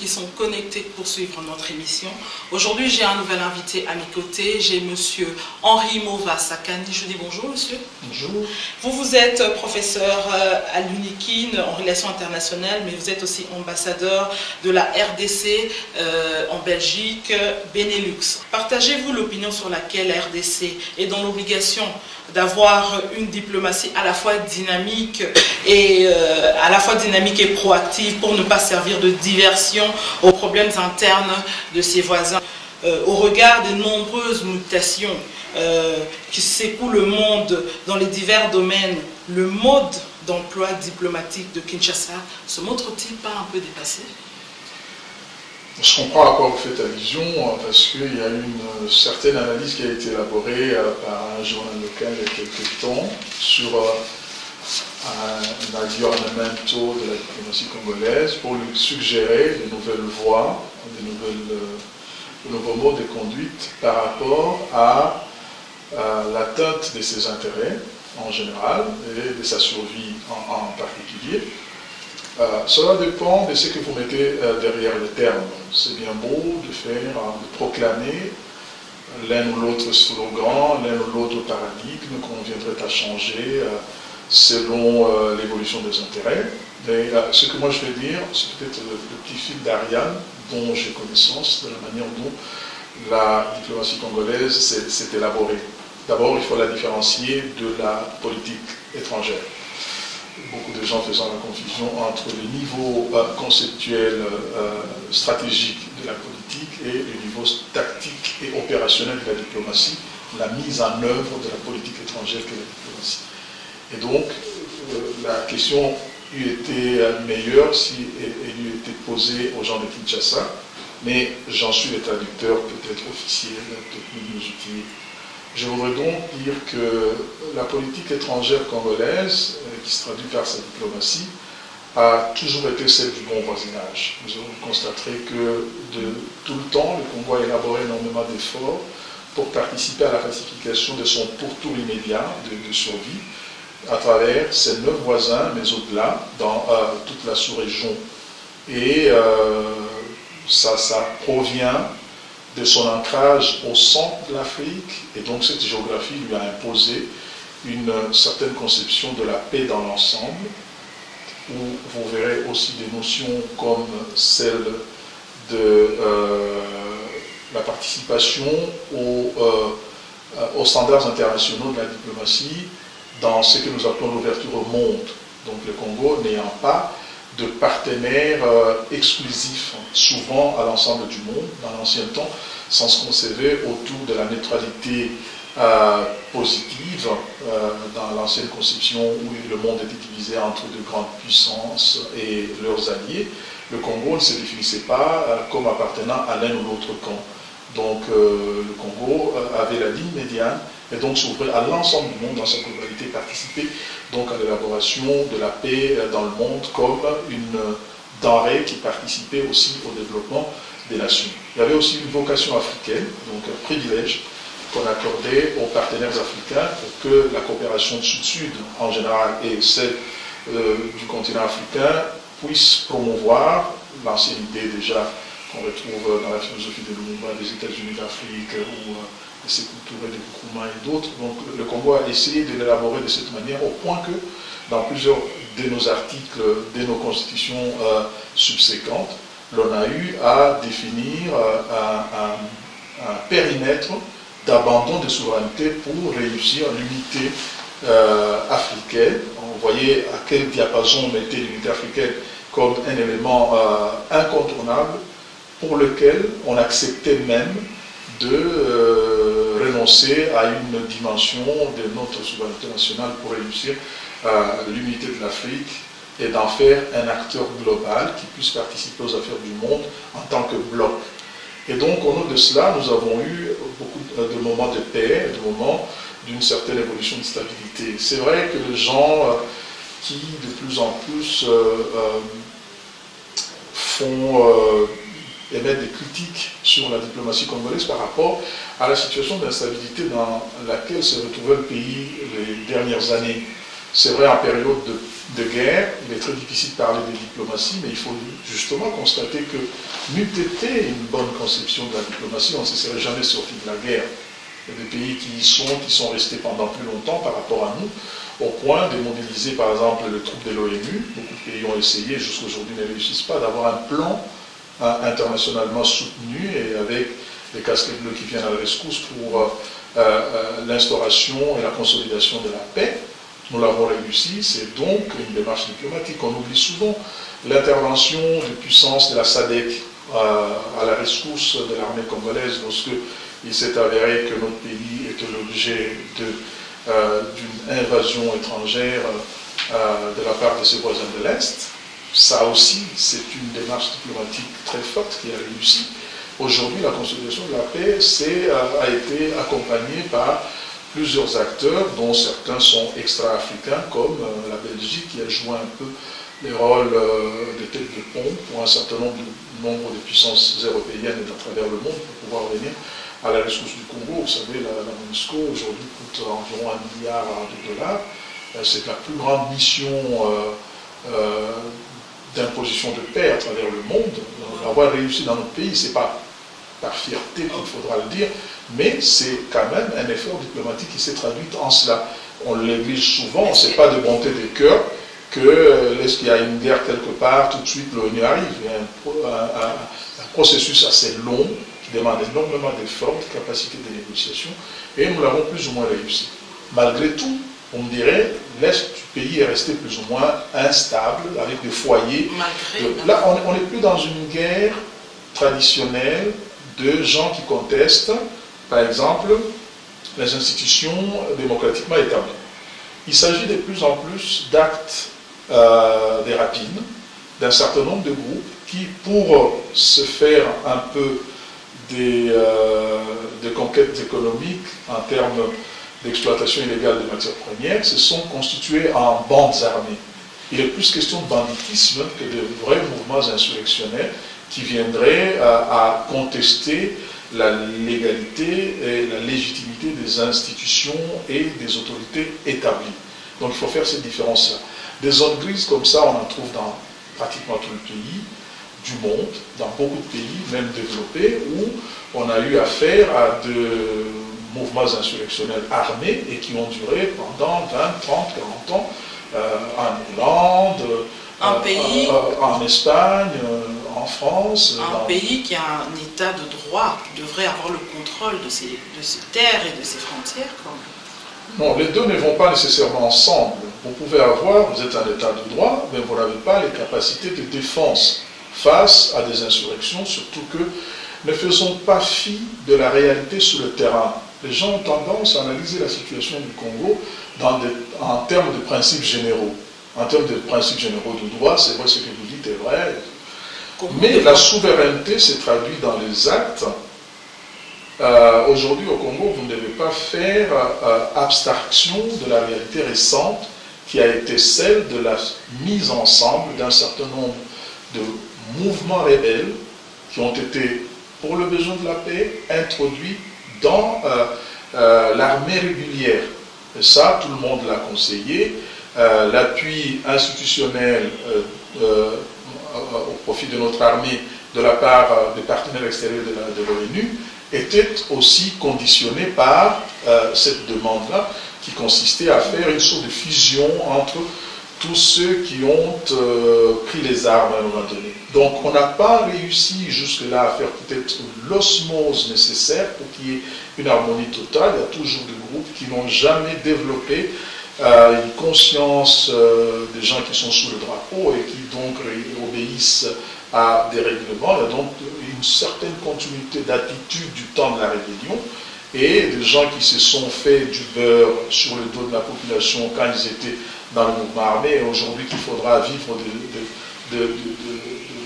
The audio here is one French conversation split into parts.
qui sont connectés pour suivre notre émission. Aujourd'hui, j'ai un nouvel invité à mes côtés. J'ai monsieur Henri Mova Sakani. Je vous dis bonjour, monsieur. Bonjour. Vous êtes professeur à l'UNIKIN en relations internationales, mais vous êtes aussi ambassadeur de la RDC en Belgique, Benelux. Partagez-vous l'opinion sur laquelle la RDC est dans l'obligation d'avoir une diplomatie à la fois dynamique et proactive pour ne pas servir de diversion aux problèmes internes de ses voisins. Au regard des nombreuses mutations qui secouent le monde dans les divers domaines, le mode d'emploi diplomatique de Kinshasa se montre-t-il pas un peu dépassé? Je comprends à quoi vous faites allusion, parce qu'il y a une certaine analyse qui a été élaborée par un journal local il y a quelques temps sur un aggiornamento de la diplomatie congolaise pour lui suggérer de nouvelles voies, de nouveaux modes de conduite par rapport à l'atteinte de ses intérêts en général et de sa survie en particulier. Cela dépend de ce que vous mettez derrière le terme. C'est bien beau de faire, de proclamer l'un ou l'autre slogan, l'un ou l'autre paradigme qu'on viendrait à changer selon l'évolution des intérêts. Mais ce que moi je vais dire, c'est peut-être le petit fil d'Ariane dont j'ai connaissance, de la manière dont la diplomatie congolaise s'est élaborée. D'abord, il faut la différencier de la politique étrangère. Beaucoup de gens faisant la confusion entre le niveau conceptuel stratégique de la politique et le niveau tactique et opérationnel de la diplomatie, la mise en œuvre de la politique étrangère que la diplomatie. Et donc, la question eût été meilleure si elle eût été posée aux gens de Kinshasa, mais j'en suis le traducteur peut-être officiel, technique nous utile. Je voudrais donc dire que la politique étrangère congolaise, qui se traduit par sa diplomatie, a toujours été celle du bon voisinage. Vous constaterez que de tout le temps, le Congo a élaboré énormément d'efforts pour participer à la pacification de son pourtour immédiat de survie, à travers ses 9 voisins, mais au-delà, dans toute la sous-région. Et ça provient de son ancrage au centre de l'Afrique, et donc cette géographie lui a imposé une certaine conception de la paix dans l'ensemble, où vous verrez aussi des notions comme celle de la participation aux standards internationaux de la diplomatie dans ce que nous appelons l'ouverture au monde. Donc le Congo n'ayant pas de partenaires exclusifs, souvent à l'ensemble du monde. Dans l'ancien temps, sans se conserver autour de la neutralité positive, dans l'ancienne conception où le monde était divisé entre de grandes puissances et leurs alliés, le Congo ne se définissait pas comme appartenant à l'un ou l'autre camp. Donc le Congo avait la ligne médiane et donc s'ouvrait à l'ensemble du monde dans sa globalité, participer donc à l'élaboration de la paix dans le monde comme une denrée qui participait aussi au développement des nations. Il y avait aussi une vocation africaine, donc un privilège qu'on accordait aux partenaires africains pour que la coopération sud-sud en général et celle du continent africain puisse promouvoir l'ancienne idée déjà qu'on retrouve dans la philosophie de Lumumba des États-Unis d'Afrique ou de Sékou Touré, de Nkrumah et d'autres. Donc le Congo a essayé de l'élaborer de cette manière au point que dans plusieurs de nos articles, de nos constitutions subséquentes, l'on a eu à définir un périmètre d'abandon de souveraineté pour réussir l'unité africaine. On voyait à quel diapason on mettait l'unité africaine comme un élément incontournable pour lequel on acceptait même de renoncer à une dimension de notre souveraineté nationale pour réussir l'unité de l'Afrique et d'en faire un acteur global qui puisse participer aux affaires du monde en tant que bloc. Et donc, au nom de cela, nous avons eu beaucoup de moments de paix, de moments d'une certaine évolution de stabilité. C'est vrai que les gens qui, de plus en plus, émettre des critiques sur la diplomatie congolaise par rapport à la situation d'instabilité dans laquelle se retrouvait le pays les dernières années. C'est vrai, en période de guerre, il est très difficile de parler de diplomatie, mais il faut justement constater que n'eût été une bonne conception de la diplomatie, on ne se serait jamais sorti de la guerre. Il y a des pays qui sont restés pendant plus longtemps par rapport à nous, au point de mobiliser par exemple les troupes de l'ONU. Beaucoup de pays ont essayé, jusqu'aujourd'hui ne réussissent pas, d'avoir un plan internationalement soutenu et avec les casquettes bleues qui viennent à la rescousse pour l'instauration et la consolidation de la paix. Nous l'avons réussi, c'est donc une démarche diplomatique. On oublie souvent l'intervention de puissance de la SADC à la rescousse de l'armée congolaise lorsque il s'est avéré que notre pays était l'objet d'une invasion étrangère de la part de ses voisins de l'Est. Ça aussi, c'est une démarche diplomatique très forte qui a réussi. Aujourd'hui, la consolidation de la paix a été accompagnée par plusieurs acteurs, dont certains sont extra-africains, comme la Belgique, qui a joué un peu les rôles de tête de pont pour un certain nombre de puissances européennes et à travers le monde pour pouvoir venir à la ressource du Congo. Vous savez, la MONUSCO aujourd'hui coûte environ 1 milliard de dollars. C'est la plus grande mission d'imposition de paix à travers le monde. L'avoir réussi dans notre pays, c'est pas par fierté qu'il faudra le dire, mais c'est quand même un effort diplomatique qui s'est traduit en cela. On l'églige souvent, ce n'est pas de bonté de cœur que lorsqu'il y a une guerre quelque part, tout de suite l'ONU arrive. Il y a un processus assez long qui demande énormément d'efforts, de capacité de négociation, et nous l'avons plus ou moins réussi. Malgré tout, on me dirait, l'Est du pays est resté plus ou moins instable, avec des foyers. Là, on n'est plus dans une guerre traditionnelle de gens qui contestent, par exemple, les institutions démocratiquement établies. Il s'agit de plus en plus d'actes des rapines, d'un certain nombre de groupes qui, pour se faire un peu des conquêtes économiques en termes d'exploitation illégale de matières premières, se sont constitués en bandes armées. Il est plus question de banditisme que de vrais mouvements insurrectionnels qui viendraient à contester la légalité et la légitimité des institutions et des autorités établies. Donc il faut faire cette différence-là. Des zones grises comme ça, on en trouve dans pratiquement tout le pays du monde, dans beaucoup de pays, même développés, où on a eu affaire à de mouvements insurrectionnels armés et qui ont duré pendant 20, 30, 40 ans en Irlande, en Espagne, en France. Un pays qui a un état de droit, qui devrait avoir le contrôle de ses terres et de ses frontières, quand même. Non, les deux ne vont pas nécessairement ensemble. Vous pouvez avoir, vous êtes un état de droit, mais vous n'avez pas les capacités de défense face à des insurrections, surtout que ne faisons pas fi de la réalité sur le terrain. Les gens ont tendance à analyser la situation du Congo en termes de principes généraux. En termes de principes généraux de droit, c'est vrai, ce que vous dites est vrai. Mais la souveraineté s'est traduite dans les actes. Aujourd'hui, au Congo, vous ne devez pas faire abstraction de la réalité récente qui a été celle de la mise ensemble d'un certain nombre de mouvements rebelles qui ont été, pour le besoin de la paix, introduits dans l'armée régulière. Et ça, tout le monde l'a conseillé. L'appui institutionnel au profit de notre armée de la part des partenaires extérieurs de l'ONU était aussi conditionné par cette demande-là qui consistait à faire une sorte de fusion entre tous ceux qui ont pris les armes à un moment donné. Donc on n'a pas réussi jusque-là à faire peut-être l'osmose nécessaire pour qu'il y ait une harmonie totale. Il y a toujours des groupes qui n'ont jamais développé une conscience des gens qui sont sous le drapeau et qui donc obéissent à des règlements. Il y a donc une certaine continuité d'attitude du temps de la rébellion et des gens qui se sont fait du beurre sur le dos de la population quand ils étaient dans le mouvement armé et aujourd'hui qu'il faudra vivre de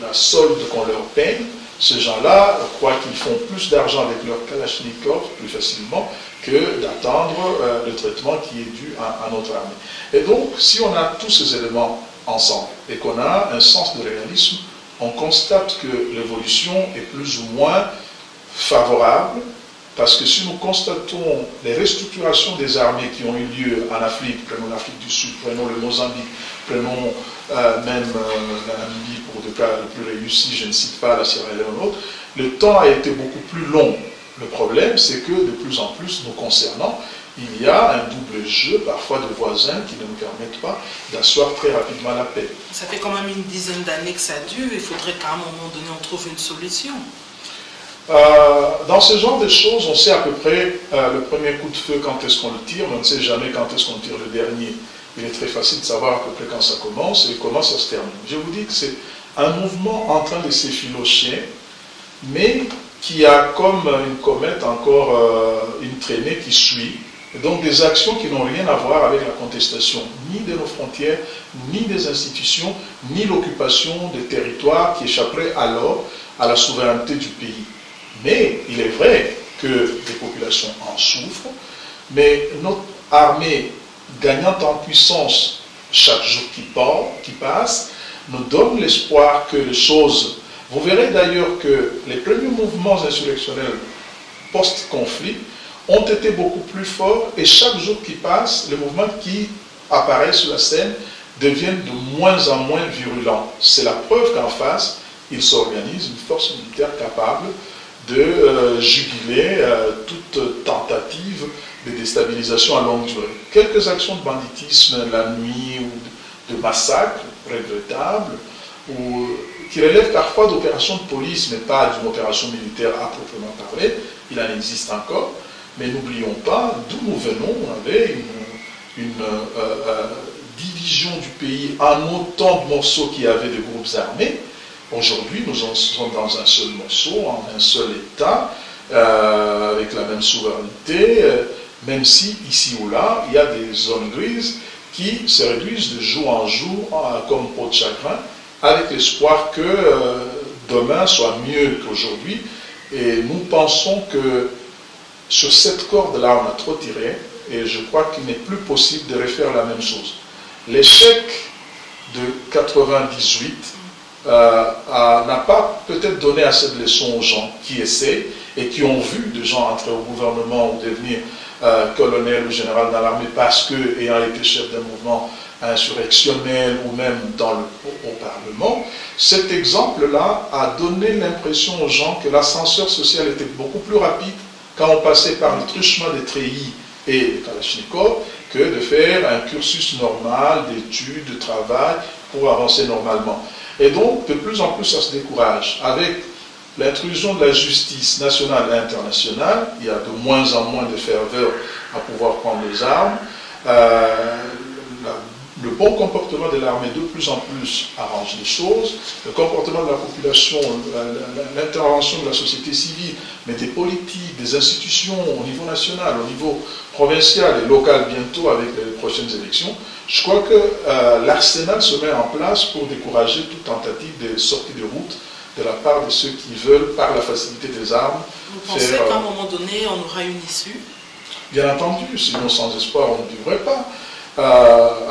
la solde qu'on leur paye. Ces gens-là croient qu'ils font plus d'argent avec leur Kalachnikov plus facilement que d'attendre le traitement qui est dû à notre armée. Et donc, si on a tous ces éléments ensemble et qu'on a un sens de réalisme, on constate que l'évolution est plus ou moins favorable Parce que si nous constatons les restructurations des armées qui ont eu lieu en Afrique, prenons l'Afrique du Sud, prenons le Mozambique, prenons même la Namibie pour le cas le plus réussi, je ne cite pas la Sierra Leone ou autre, le temps a été beaucoup plus long. Le problème, c'est que de plus en plus, nous concernant, il y a un double jeu, parfois de voisins, qui ne nous permettent pas d'asseoir très rapidement la paix. Ça fait quand même une dizaine d'années que ça dure, il faudrait qu'à un moment donné, on trouve une solution. Dans ce genre de choses, on sait à peu près le premier coup de feu, quand est-ce qu'on le tire, mais on ne sait jamais quand est-ce qu'on tire le dernier. Il est très facile de savoir à peu près quand ça commence et comment ça se termine. Je vous dis que c'est un mouvement en train de s'effilocher, mais qui a comme une comète encore une traînée qui suit. Et donc des actions qui n'ont rien à voir avec la contestation, ni de nos frontières, ni des institutions, ni l'occupation des territoires qui échapperaient alors à la souveraineté du pays. Mais il est vrai que des populations en souffrent, mais notre armée gagnant en puissance chaque jour qui passe, nous donne l'espoir que les choses... Vous verrez d'ailleurs que les premiers mouvements insurrectionnels post-conflit ont été beaucoup plus forts et chaque jour qui passe, les mouvements qui apparaissent sur la scène deviennent de moins en moins virulents. C'est la preuve qu'en face, il s'organise une force militaire capable de juguler toute tentative de déstabilisation à longue durée. Quelques actions de banditisme la nuit ou de massacres regrettables, ou qui relèvent parfois d'opérations de police, mais pas d'une opération militaire à proprement parler, il en existe encore, mais n'oublions pas d'où nous venons. On avait une division du pays en autant de morceaux qu'il y avait de groupes armés. Aujourd'hui, nous en sommes dans un seul morceau, en un seul État, avec la même souveraineté, même si, ici ou là, il y a des zones grises qui se réduisent de jour en jour comme peau de chagrin, avec l'espoir que demain soit mieux qu'aujourd'hui. Et nous pensons que sur cette corde-là, on a trop tiré, et je crois qu'il n'est plus possible de refaire la même chose. L'échec de 98 n'a pas peut-être donné assez de leçons aux gens qui essaient et qui ont vu des gens entrer au gouvernement ou devenir colonel ou général dans l'armée parce que, ayant été chef d'un mouvement insurrectionnel ou même au Parlement. Cet exemple-là a donné l'impression aux gens que l'ascenseur social était beaucoup plus rapide quand on passait par le truchement des treillis et des kalachnikovs que de faire un cursus normal d'études, de travail pour avancer normalement. Et donc, de plus en plus, ça se décourage. Avec l'intrusion de la justice nationale et internationale, il y a de moins en moins de ferveur à pouvoir prendre les armes. Le bon comportement de l'armée de plus en plus arrange les choses. Le comportement de la population, l'intervention de la société civile, mais des politiques, des institutions au niveau national, au niveau provincial et local bientôt avec les prochaines élections, je crois que l'arsenal se met en place pour décourager toute tentative de sortie de route de la part de ceux qui veulent, par la facilité des armes, vous pensez qu'à un moment donné, on aura une issue? Bien entendu, sinon sans espoir, on ne durerait pas.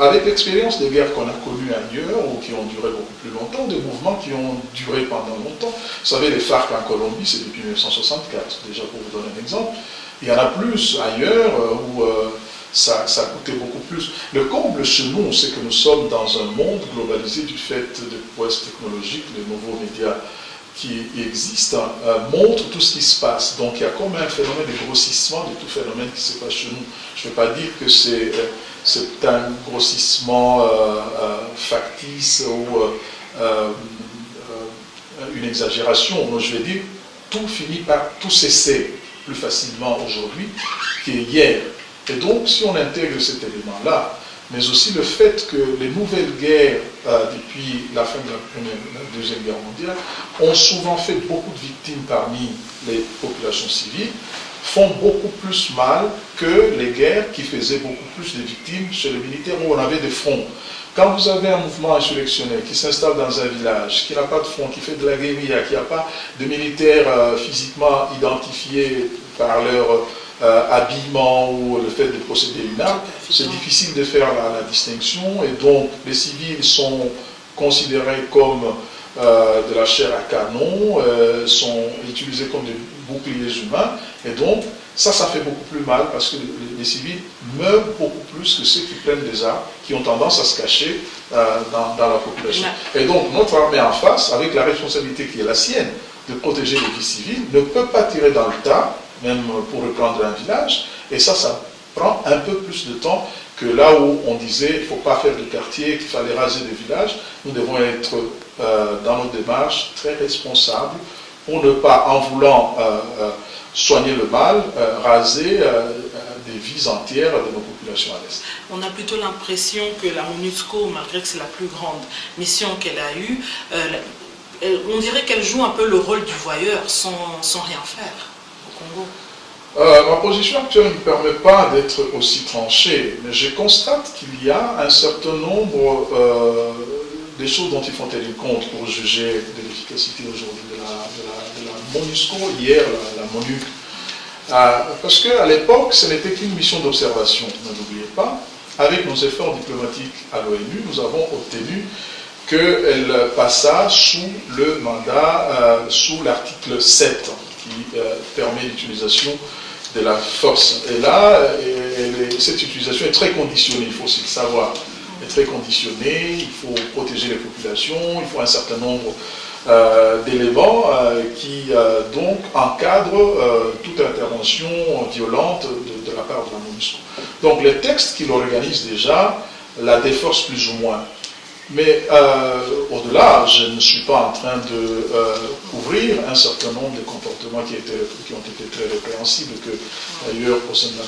Avec l'expérience des guerres qu'on a connues ailleurs, ou qui ont duré beaucoup plus longtemps, des mouvements qui ont duré pendant longtemps. Vous savez, les FARC en Colombie, c'est depuis 1964, déjà pour vous donner un exemple. Il y en a plus ailleurs où ça coûtait beaucoup plus. Le comble chez nous, c'est que nous sommes dans un monde globalisé du fait des prouesses technologiques, des nouveaux médias qui existent, montrent tout ce qui se passe. Donc il y a comme un phénomène de grossissement de tout phénomène qui se passe chez nous. Je ne vais pas dire que c'est un grossissement factice ou une exagération. Moi, je vais dire, tout finit par tout cesser plus facilement aujourd'hui qu'hier. Et donc, si on intègre cet élément-là, mais aussi le fait que les nouvelles guerres, depuis la fin de la Deuxième Guerre mondiale, ont souvent fait beaucoup de victimes parmi les populations civiles, font beaucoup plus mal que les guerres qui faisaient beaucoup plus de victimes chez les militaires où on avait des fronts. Quand vous avez un mouvement insurrectionnel qui s'installe dans un village, qui n'a pas de front, qui fait de la guérilla, qui n'a pas de militaires physiquement identifiés par leur habillement ou le fait de posséder une arme, c'est difficile de faire la distinction et donc les civils sont considérés comme de la chair à canon, sont utilisés comme des boucliers humains, et donc ça fait beaucoup plus mal parce que les civils meurent beaucoup plus que ceux qui prennent des armes, qui ont tendance à se cacher dans la population. Et donc notre armée en face, avec la responsabilité qui est la sienne de protéger les vies civiles, ne peut pas tirer dans le tas, même pour reprendre un village, et ça prend un peu plus de temps que là où on disait qu'il ne faut pas faire de quartier, qu'il fallait raser des villages. Nous devons être dans nos démarches très responsables pour ne pas, en voulant soigner le mal, raser des vies entières de nos populations à l'Est. On a plutôt l'impression que la MONUSCO, malgré que c'est la plus grande mission qu'elle a eue, on dirait qu'elle joue un peu le rôle du voyeur sans rien faire au Congo. Ma position actuelle ne me permet pas d'être aussi tranchée, mais je constate qu'il y a un certain nombre des choses dont il faut tenir compte pour juger de l'efficacité aujourd'hui de la MONUSCO, hier la MONUC. Parce qu'à l'époque, ce n'était qu'une mission d'observation, ne l'oubliez pas. Avec nos efforts diplomatiques à l'ONU, nous avons obtenu qu'elle passât sous le mandat, sous l'article 7, qui permet l'utilisation de la force. Et là, cette utilisation est très conditionnée, il faut aussi le savoir. Elle est très conditionnée, il faut protéger les populations, il faut un certain nombre d'éléments qui donc encadrent toute intervention violente de la part de la MONUSCO. Donc les textes qui l'organisent déjà la déforcent plus ou moins. Mais au-delà, je ne suis pas en train de couvrir un certain nombre de comportements qui ont été très répréhensibles, que d'ailleurs au sein de la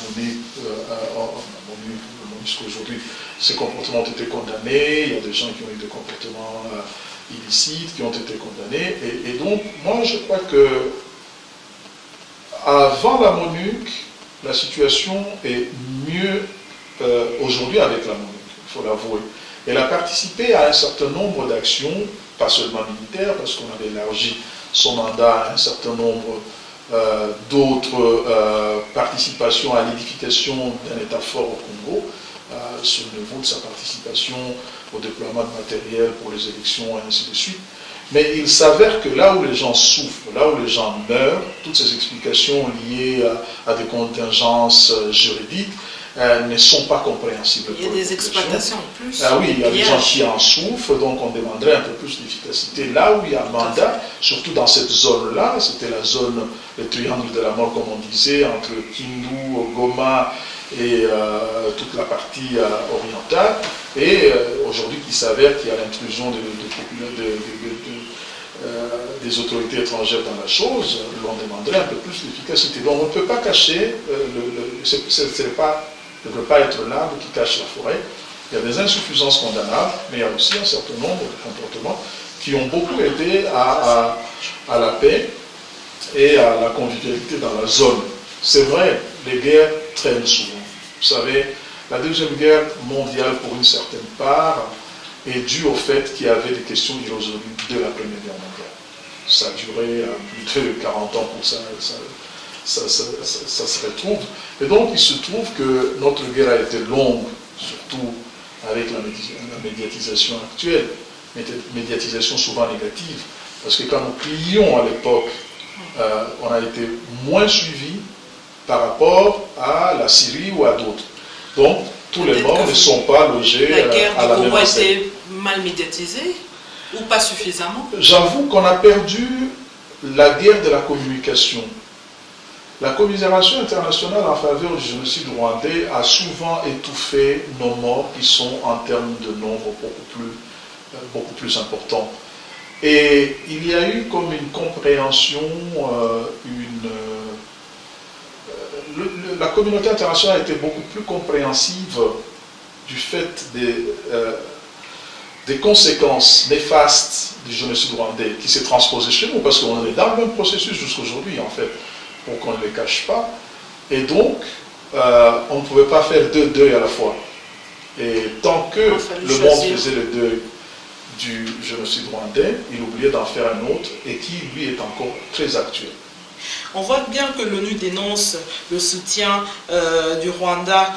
MONUSCO aujourd'hui, ces comportements ont été condamnés, il y a des gens qui ont eu des comportements illicites, qui ont été condamnés, et donc moi je crois que avant la MONUC, la situation est mieux aujourd'hui avec la MONUC, il faut l'avouer. Elle a participé à un certain nombre d'actions, pas seulement militaires, parce qu'on avait élargi son mandat à un certain nombre d'autres participations à l'édification d'un État fort au Congo, sur le niveau de sa participation au déploiement de matériel pour les élections et ainsi de suite. Mais il s'avère que là où les gens souffrent, là où les gens meurent, toutes ces explications liées à des contingences juridiques, ne sont pas compréhensibles. Il y a des exploitations en plus. Ah oui, il y a des gens qui en souffrent, donc on demanderait un peu plus d'efficacité. Là où il y a un mandat, surtout dans cette zone-là, c'était la zone, le triangle de la mort, comme on disait, entre Kindu, Goma et toute la partie orientale, et aujourd'hui il s'avère qu'il y a l'intrusion des autorités étrangères dans la chose, l'on demanderait un peu plus d'efficacité. Donc on ne peut pas cacher, ne peut pas être l'arbre qui cache la forêt. Il y a des insuffisances condamnables, mais il y a aussi un certain nombre de comportements qui ont beaucoup aidé à la paix et à la convivialité dans la zone. C'est vrai, les guerres traînent souvent. Vous savez, la Deuxième Guerre mondiale, pour une certaine part, est due au fait qu'il y avait des questions irrésolues de la Première Guerre mondiale. Ça a duré plus de 40 ans pour ça se retrouve. Et donc, il se trouve que notre guerre a été longue, surtout avec la médiatisation actuelle, médiatisation souvent négative, parce que quand nous plions à l'époque, on a été moins suivis par rapport à la Syrie ou à d'autres. Donc, tous les morts ne sont pas logés à la même enseigne. La guerre du Congo a été mal médiatisée ou pas suffisamment? J'avoue qu'on a perdu la guerre de la communication. La commisération internationale en faveur du génocide rwandais a souvent étouffé nos morts qui sont en termes de nombre beaucoup plus importants. Et il y a eu comme une compréhension, la communauté internationale a été beaucoup plus compréhensive du fait des conséquences néfastes du génocide rwandais qui s'est transposé chez nous, parce qu'on est dans le même processus jusqu'aujourd'hui en fait, pour qu'on ne les cache pas. Et donc, on ne pouvait pas faire deux deuils à la fois. Et tant que le monde faisait le deuil du génocide rwandais, il oubliait d'en faire un autre, et qui lui est encore très actuel. On voit bien que l'ONU dénonce le soutien du Rwanda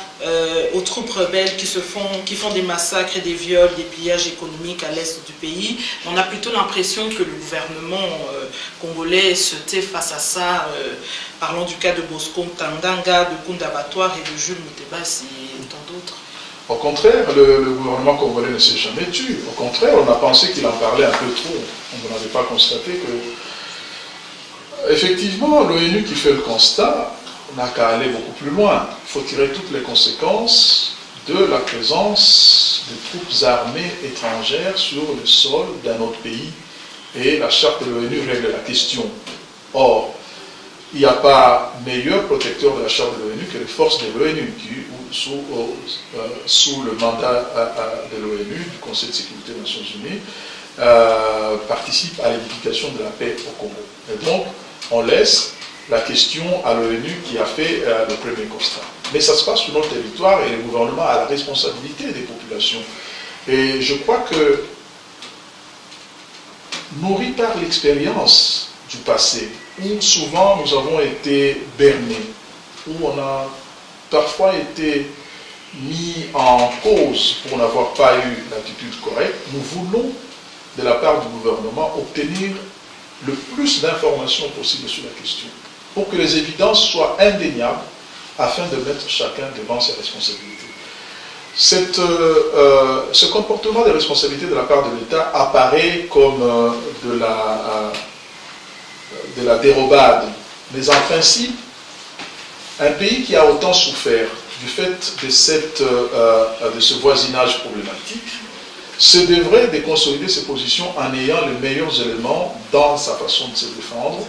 aux troupes rebelles qui font des massacres et des viols, des pillages économiques à l'est du pays. On a plutôt l'impression que le gouvernement congolais se tait face à ça. Parlons du cas de Bosco Ntaganda, de Kunda Batouar et de Jules Mutebasi et tant d'autres. Au contraire, le gouvernement congolais ne s'est jamais tué. Au contraire, on a pensé qu'il en parlait un peu trop. On n'avait pas constaté que... Effectivement, l'ONU qui fait le constat n'a qu'à aller beaucoup plus loin. Il faut tirer toutes les conséquences de la présence de troupes armées étrangères sur le sol d'un autre pays. Et la charte de l'ONU règle la question. Or, il n'y a pas meilleur protecteur de la charte de l'ONU que les forces de l'ONU qui, sous le mandat de l'ONU, du Conseil de sécurité des Nations Unies, participent à l'édification de la paix au Congo. Et donc, on laisse la question à l'ONU qui a fait le premier constat. Mais ça se passe sur notre territoire et le gouvernement a la responsabilité des populations. Et je crois que, nourri par l'expérience du passé, où souvent nous avons été bernés, où on a parfois été mis en cause pour n'avoir pas eu l'attitude correcte, nous voulons, de la part du gouvernement, obtenir le plus d'informations possible sur la question, pour que les évidences soient indéniables, afin de mettre chacun devant ses responsabilités. Ce comportement de responsabilité de la part de l'État apparaît comme de la dérobade. Mais en principe, un pays qui a autant souffert du fait de ce voisinage problématique se devrait de consolider ses positions en ayant les meilleurs éléments dans sa façon de se défendre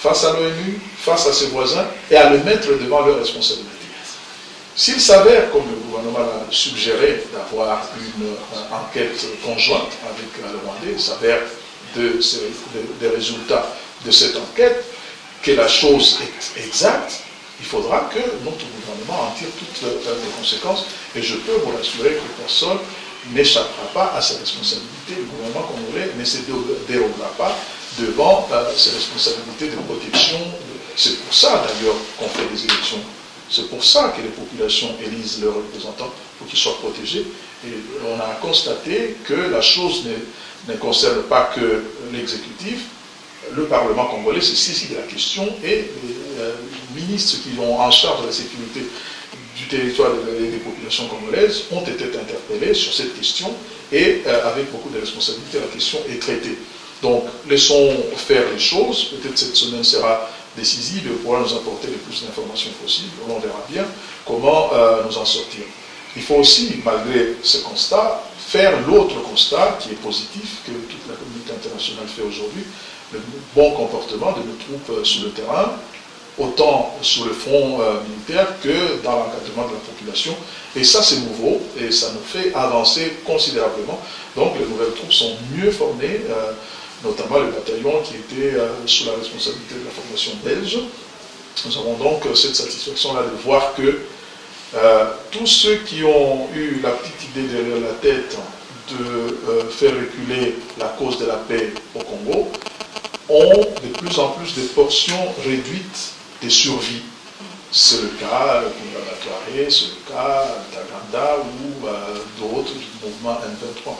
face à l'ONU, face à ses voisins, et à le mettre devant leurs responsabilités. S'il s'avère, comme le gouvernement l'a suggéré, d'avoir une enquête conjointe avec le Rwandais, il s'avère des résultats de cette enquête, que la chose est exacte, il faudra que notre gouvernement en tire toutes les conséquences, et je peux vous rassurer que personne n'échappera pas à ses responsabilités. Le gouvernement congolais ne se dérogera pas devant ses responsabilités de protection. C'est pour ça d'ailleurs qu'on fait des élections. C'est pour ça que les populations élisent leurs représentants pour qu'ils soient protégés. Et on a constaté que la chose ne concerne pas que l'exécutif. Le Parlement congolais s'est saisi de la question et les ministres qui ont en charge de la sécurité du territoire des populations congolaises ont été interpellés sur cette question et avec beaucoup de responsabilités, la question est traitée. Donc, laissons faire les choses. Peut-être cette semaine sera décisive et pourra nous apporter le plus d'informations possibles. On verra bien comment nous en sortir. Il faut aussi, malgré ce constat, faire l'autre constat qui est positif, que toute la communauté internationale fait aujourd'hui, le bon comportement de nos troupes sur le terrain, autant sur le front militaire que dans l'encadrement de la population. Et ça, c'est nouveau et ça nous fait avancer considérablement. Donc, les nouvelles troupes sont mieux formées, notamment le bataillon qui était sous la responsabilité de la formation belge. Nous avons donc cette satisfaction-là de voir que tous ceux qui ont eu la petite idée derrière la tête de faire reculer la cause de la paix au Congo ont de plus en plus de portions réduites de survie. C'est le cas de Kunda Batouar, c'est le cas d'Aganda ou d'autres du mouvement M23.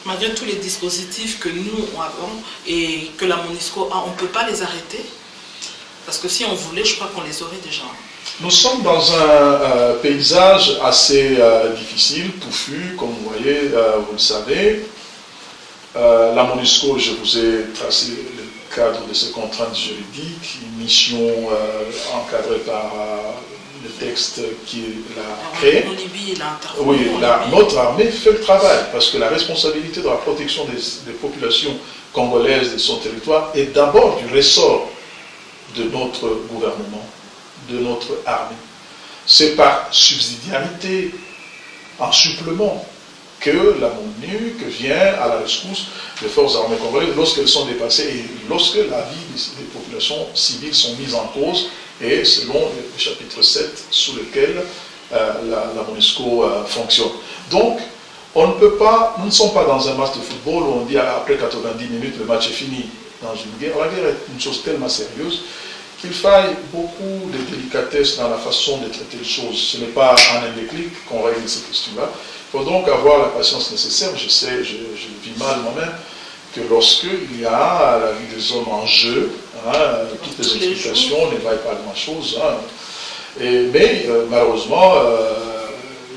Malgré tous les dispositifs que nous avons et que la MONUSCO a, on ne peut pas les arrêter? Parce que si on voulait, je crois qu'on les aurait déjà. Nous sommes dans un paysage assez difficile, touffu, comme vous voyez, vous le savez. La MONUSCO, je vous ai tracé le cadre de ses contraintes juridiques, une mission encadrée par le texte qui l'a créé. Oui, notre armée fait le travail, parce que la responsabilité de la protection des populations congolaises de son territoire est d'abord du ressort de notre gouvernement, de notre armée. C'est par subsidiarité, en supplément, que la MONUC vient à la rescousse des forces armées congolaises lorsqu'elles sont dépassées et lorsque la vie des populations civiles sont mises en cause et selon le chapitre 7 sous lequel la MONUSCO fonctionne. Donc, on ne peut pas, nous ne sommes pas dans un match de football où on dit après 90 minutes le match est fini. Dans une guerre, la guerre est une chose tellement sérieuse qu'il faille beaucoup de délicatesse dans la façon de traiter les choses. Ce n'est pas en un déclic qu'on règle ces questions-là. Il faut donc avoir la patience nécessaire. Je sais, je vis mal moi-même, que lorsqu'il y a la vie des hommes en jeu, toutes les explications ne valent pas grand-chose. Mais malheureusement,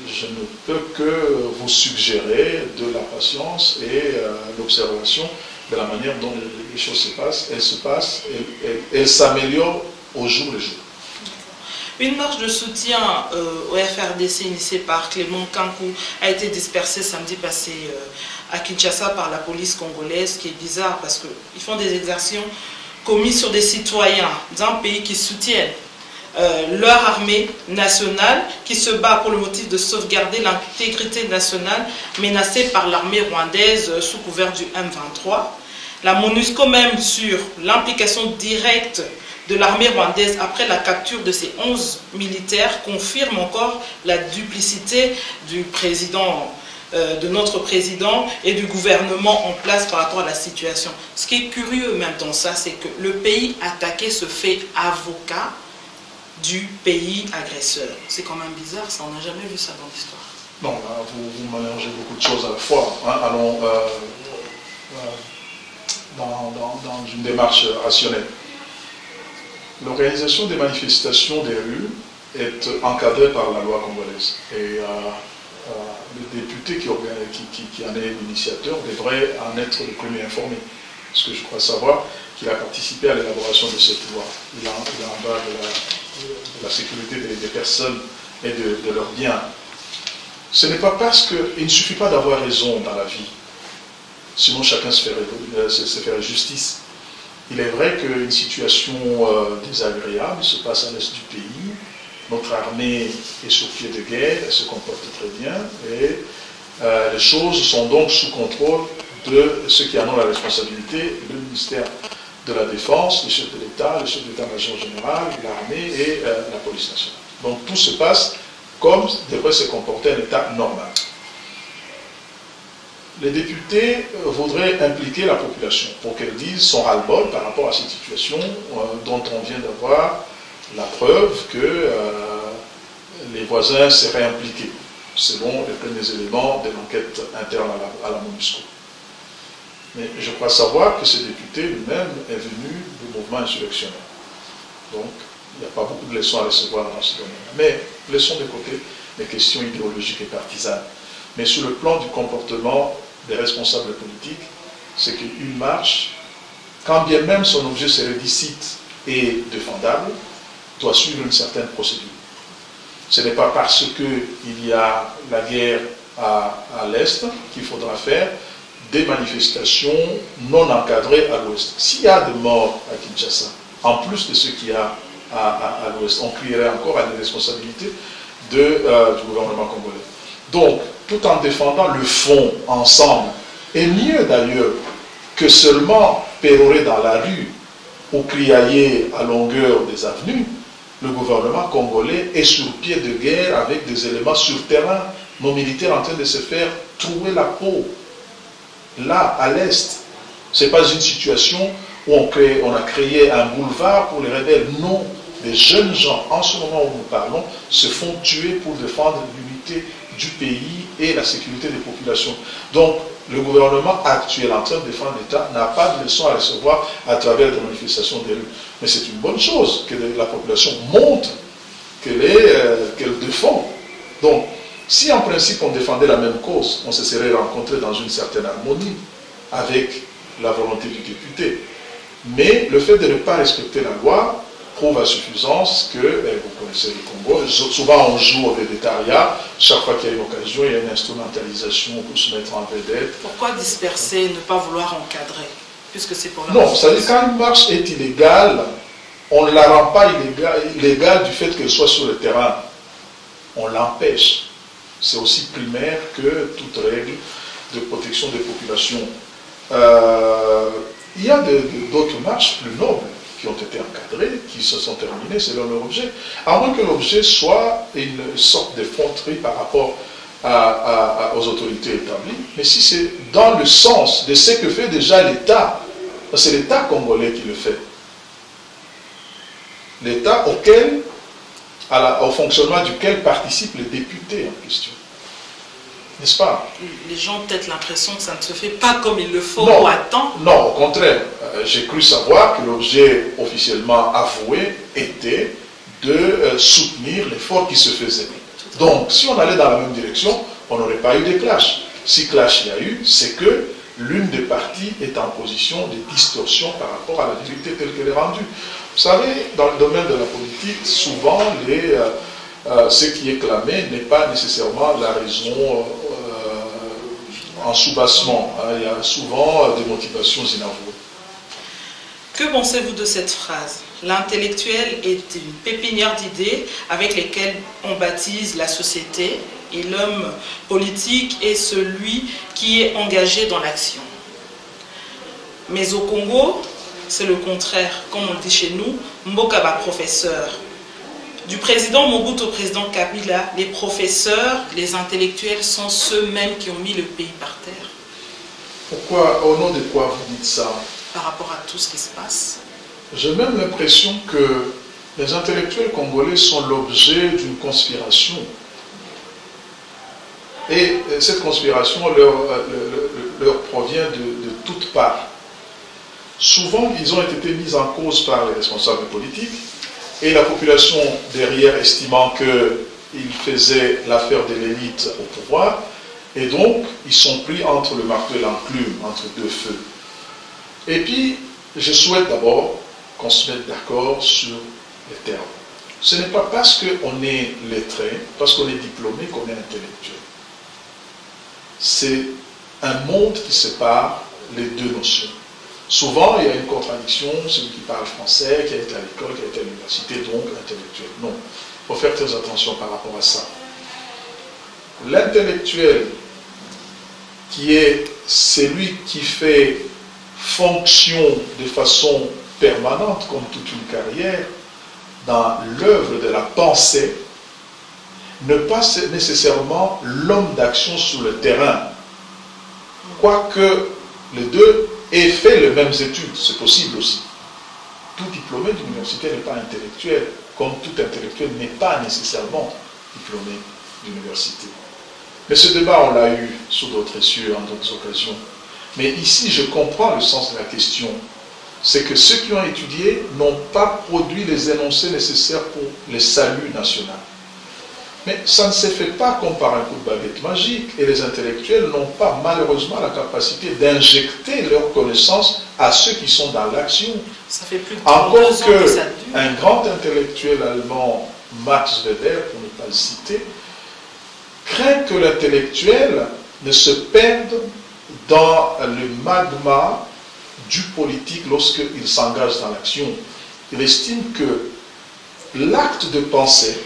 je ne peux que vous suggérer de la patience et l'observation de la manière dont les choses se passent. Elles s'améliorent au jour le jour. Une marche de soutien au FRDC initiée par Clément Kankou a été dispersée samedi passé à Kinshasa par la police congolaise, ce qui est bizarre parce qu'ils font des exactions commises sur des citoyens d'un pays qui soutiennent leur armée nationale, qui se bat pour le motif de sauvegarder l'intégrité nationale menacée par l'armée rwandaise sous couvert du M23. La MONUSCO même sur l'implication directe de l'armée rwandaise après la capture de ces 11 militaires confirme encore la duplicité du président, de notre président et du gouvernement en place par rapport à la situation. Ce qui est curieux même dans ça, c'est que le pays attaqué se fait avocat du pays agresseur. C'est quand même bizarre, ça, on n'a jamais vu ça dans l'histoire. Non, là, vous mélangez beaucoup de choses à la fois. Allons dans une démarche rationnelle. L'organisation des manifestations des rues est encadrée par la loi congolaise. Et le député qui en est l'initiateur devrait en être le premier informé. Parce que je crois savoir qu'il a participé à l'élaboration de cette loi. Il en va de la sécurité des personnes et de leurs biens. Ce n'est pas parce qu'il ne suffit pas d'avoir raison dans la vie. Sinon chacun se ferait justice. Il est vrai qu'une situation désagréable se passe à l'est du pays. Notre armée est sur pied de guerre, elle se comporte très bien et les choses sont donc sous contrôle de ceux qui en ont la responsabilité, le ministère de la Défense, le chef de l'État, le chef d'état-major général, l'armée et la police nationale. Donc tout se passe comme devrait se comporter un État normal. Les députés voudraient impliquer la population pour qu'elle dise son ras-le-bol par rapport à cette situation dont on vient d'avoir la preuve que les voisins seraient impliqués, selon les premiers éléments de l'enquête interne à la MONUSCO. Mais je crois savoir que ce député lui-même est venu du mouvement insurrectionnel. Donc, il n'y a pas beaucoup de leçons à recevoir dans ce domaine. Mais laissons de côté les questions idéologiques et partisanes. Mais sur le plan du comportement des responsables politiques, c'est qu'une marche, quand bien même son objet serait licite et défendable, doit suivre une certaine procédure. Ce n'est pas parce qu'il y a la guerre à l'Est qu'il faudra faire des manifestations non encadrées à l'Ouest. S'il y a des morts à Kinshasa, en plus de ce qu'il y a à l'Ouest, on crierait encore à des responsabilités du gouvernement congolais. Donc, tout en défendant le fond ensemble, et mieux d'ailleurs que seulement pérorer dans la rue ou criailler à longueur des avenues, le gouvernement congolais est sur pied de guerre avec des éléments sur terrain, nos militaires en train de se faire trouer la peau. Là, à l'Est, ce n'est pas une situation où on a créé un boulevard pour les rebelles. Non, des jeunes gens, en ce moment où nous parlons, se font tuer pour défendre l'unité du pays et la sécurité des populations. Donc, le gouvernement actuel en train de défendre l'État n'a pas de leçon à recevoir à travers des manifestations des rues. Mais c'est une bonne chose que la population montre qu'elle défend. Donc, si en principe on défendait la même cause, on se serait rencontré dans une certaine harmonie avec la volonté du député. Mais le fait de ne pas respecter la loi prouve à suffisance que, vous connaissez le Congo, souvent on joue au végétariat, chaque fois qu'il y a une occasion, il y a une instrumentalisation pour se mettre en vedette. Pourquoi disperser, ne pas vouloir encadrer, puisque c'est pour la Non, ça veut dire quand une marche est illégale, on ne la rend pas illégale du fait qu'elle soit sur le terrain. On l'empêche. C'est aussi primaire que toute règle de protection des populations. Il y a d'autres marches plus nobles qui ont été encadrées, qui se sont terminées selon leur objet, à moins que l'objet soit une sorte d'effronterie par rapport aux autorités établies. Mais si c'est dans le sens de ce que fait déjà l'État, c'est l'État congolais qui le fait. l'État au fonctionnement duquel participent les députés en question. N'est-ce pas? Les gens ont peut-être l'impression que ça ne se fait pas comme il le faut non, ou à temps. Non, au contraire. J'ai cru savoir que l'objet officiellement avoué était de soutenir l'effort qui se faisait. Donc, si on allait dans la même direction, on n'aurait pas eu de clash. Si clash il y a eu, c'est que l'une des parties est en position de distorsion par rapport à la vérité telle qu'elle est rendue. Vous savez, dans le domaine de la politique, souvent, ce qui est clamé n'est pas nécessairement la raison en soubassement. Il y a souvent des motivations inavouées. Que pensez-vous de cette phrase? L'intellectuel est une pépinière d'idées avec lesquelles on baptise la société et l'homme politique est celui qui est engagé dans l'action. Mais au Congo, c'est le contraire. Comme on dit chez nous, Mboka ba professeur. Du président Mobutu au président Kabila, les professeurs, les intellectuels sont ceux-mêmes qui ont mis le pays par terre. Pourquoi, au nom de quoi vous dites ça? Par rapport à tout ce qui se passe. J'ai même l'impression que les intellectuels congolais sont l'objet d'une conspiration. Et cette conspiration leur provient de toutes parts. Souvent, ils ont été mis en cause par les responsables politiques et la population derrière estimant qu'ils faisaient l'affaire de l'élite au pouvoir. Et donc, ils sont pris entre le marteau et l'enclume, entre deux feux. Et puis, je souhaite d'abord qu'on se mette d'accord sur les termes. Ce n'est pas parce qu'on est lettré, parce qu'on est diplômé, qu'on est intellectuel. C'est un monde qui sépare les deux notions. Souvent, il y a une contradiction, celui qui parle français, qui a été à l'école, qui a été à l'université, donc intellectuel. Non, il faut faire très attention par rapport à ça. L'intellectuel, qui est celui qui fait fonction de façon permanente, comme toute une carrière, dans l'œuvre de la pensée, ne pas nécessairement l'homme d'action sur le terrain. Quoique les deux aient fait les mêmes études, c'est possible aussi. Tout diplômé d'université n'est pas intellectuel, comme tout intellectuel n'est pas nécessairement diplômé d'université. Mais ce débat, on l'a eu sous d'autres cieux, en d'autres occasions. Mais ici, je comprends le sens de la question. C'est que ceux qui ont étudié n'ont pas produit les énoncés nécessaires pour le salut national. Mais ça ne s'est fait pas comme par un coup de baguette magique, et les intellectuels n'ont pas malheureusement la capacité d'injecter leurs connaissances à ceux qui sont dans l'action. Ça fait plus de encore 32 ans que ça dure. Un grand intellectuel allemand, Max Weber, pour ne pas le citer, craint que l'intellectuel ne se perde dans le magma du politique lorsqu'il s'engage dans l'action. Il estime que l'acte de penser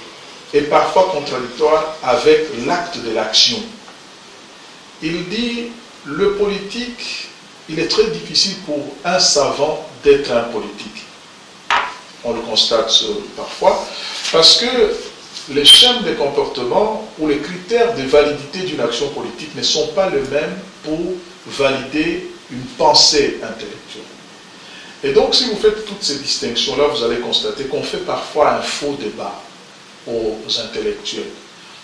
est parfois contradictoire avec l'acte de l'action. Il dit, le politique, il est très difficile pour un savant d'être un politique. On le constate parfois, parce que les schèmes de comportement ou les critères de validité d'une action politique ne sont pas les mêmes pour valider une pensée intellectuelle. Et donc, si vous faites toutes ces distinctions-là, vous allez constater qu'on fait parfois un faux débat aux intellectuels.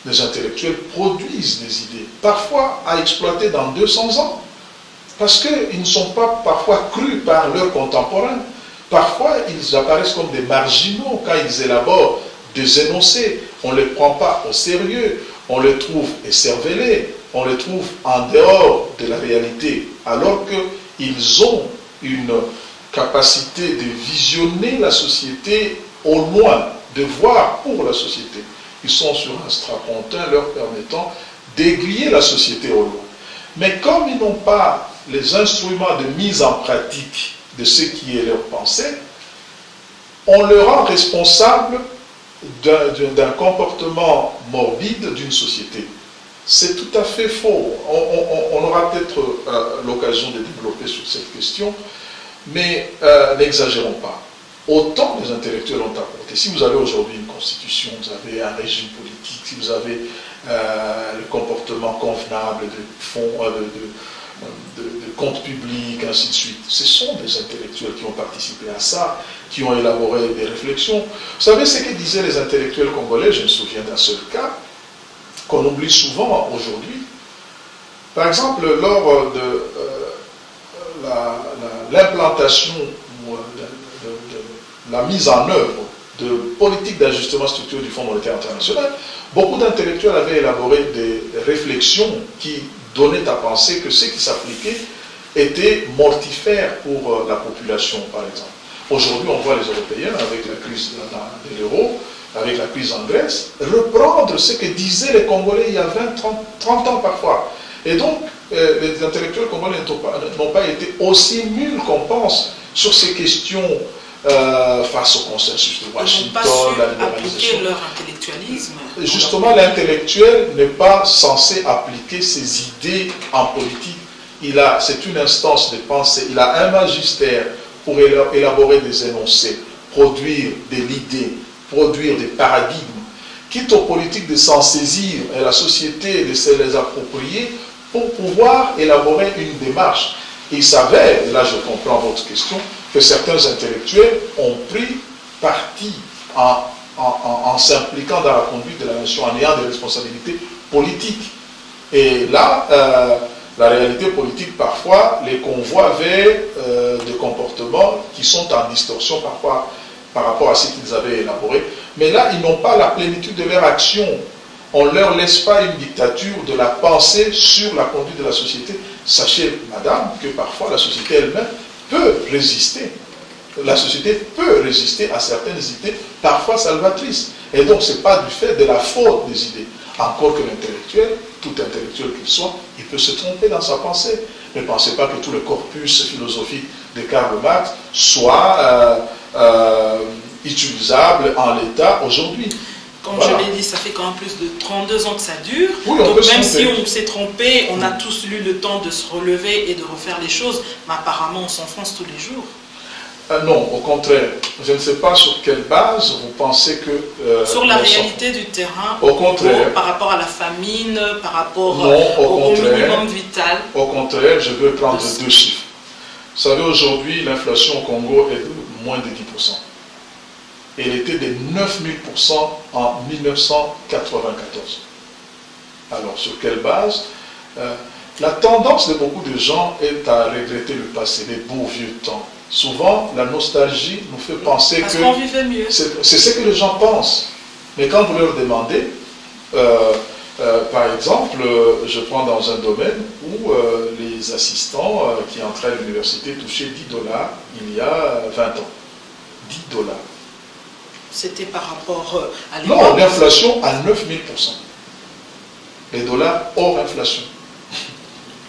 Les intellectuels produisent des idées, parfois à exploiter dans 200 ans, parce qu'ils ne sont pas parfois crus par leurs contemporains. Parfois, ils apparaissent comme des marginaux quand ils élaborent des énoncés. On ne les prend pas au sérieux, on les trouve écervelés, on les trouve en dehors de la réalité, alors qu'ils ont une capacité de visionner la société au loin, de voir pour la société. Ils sont sur un strapontin leur permettant d'aiguiller la société au loin. Mais comme ils n'ont pas les instruments de mise en pratique de ce qui est leur pensée, on le rend responsable d'un comportement morbide d'une société. C'est tout à fait faux. On aura peut-être l'occasion de développer sur cette question, mais n'exagérons pas. Autant les intellectuels ont apporté. Si vous avez aujourd'hui une constitution, vous avez un régime politique, si vous avez le comportement convenable de comptes publics, ainsi de suite. Ce sont des intellectuels qui ont participé à ça, qui ont élaboré des réflexions. Vous savez ce que disaient les intellectuels congolais, je me souviens d'un seul cas, qu'on oublie souvent aujourd'hui. Par exemple, lors de l'implantation, de la mise en œuvre de politiques d'ajustement structurel du Fonds monétaire international, beaucoup d'intellectuels avaient élaboré des réflexions qui donnaient à penser que ce qui s'appliquait était mortifère pour la population, par exemple. Aujourd'hui, on voit les Européens, avec la crise de l'euro, avec la crise en Grèce, reprendre ce que disaient les Congolais il y a 20, 30 ans parfois. Et donc, les intellectuels congolais n'ont pas été aussi nuls qu'on pense sur ces questions face au consensus de Washington, la libéralisation. Appliquer leur intellectualisme. Justement, l'intellectuel n'est pas censé appliquer ses idées en politique. C'est une instance de pensée. Il a un magistère pour élaborer des énoncés, produire des idées, produire des paradigmes. Quitte aux politiques de s'en saisir et la société de se les approprier pour pouvoir élaborer une démarche. Il s'avère, et là je comprends votre question, que certains intellectuels ont pris parti en s'impliquant dans la conduite de la nation, en ayant des responsabilités politiques. Et là, la réalité politique parfois les convoie vers des comportements qui sont en distorsion parfois par rapport à ce qu'ils avaient élaboré. Mais là, ils n'ont pas la plénitude de leur action. On ne leur laisse pas une dictature de la pensée sur la conduite de la société. Sachez, madame, que parfois la société elle-même peut résister. La société peut résister à certaines idées, parfois salvatrices. Et donc, ce n'est pas du fait de la faute des idées. Encore que l'intellectuel, tout intellectuel qu'il soit, il peut se tromper dans sa pensée. Ne pensez pas que tout le corpus philosophique de Karl Marx soit utilisable en l'état aujourd'hui. Comme Voilà. je l'ai dit, ça fait quand même plus de 32 ans que ça dure. Oui, donc même si on s'est trompé, on a tous eu le temps de se relever et de refaire les choses, mais apparemment on s'enfonce tous les jours. Non, au contraire. Je ne sais pas sur quelle base vous pensez que... sur la réalité du terrain, au contraire, par rapport à la famine, par rapport non, au minimum vital. Au contraire, je veux prendre deux chiffres. Vous savez, aujourd'hui, l'inflation au Congo est de moins de 10%. Elle était de 9000% en 1994. Alors, sur quelle base? La tendance de beaucoup de gens est à regretter le passé, les beaux vieux temps. Souvent, la nostalgie nous fait penser parce que... qu'on vivait mieux. C'est ce que les gens pensent. Mais quand vous leur demandez, par exemple, je prends dans un domaine où les assistants qui entraient à l'université touchaient $10 il y a 20 ans. $10. C'était par rapport à l'époque. Non, l'inflation à 9000%. Les dollars hors inflation.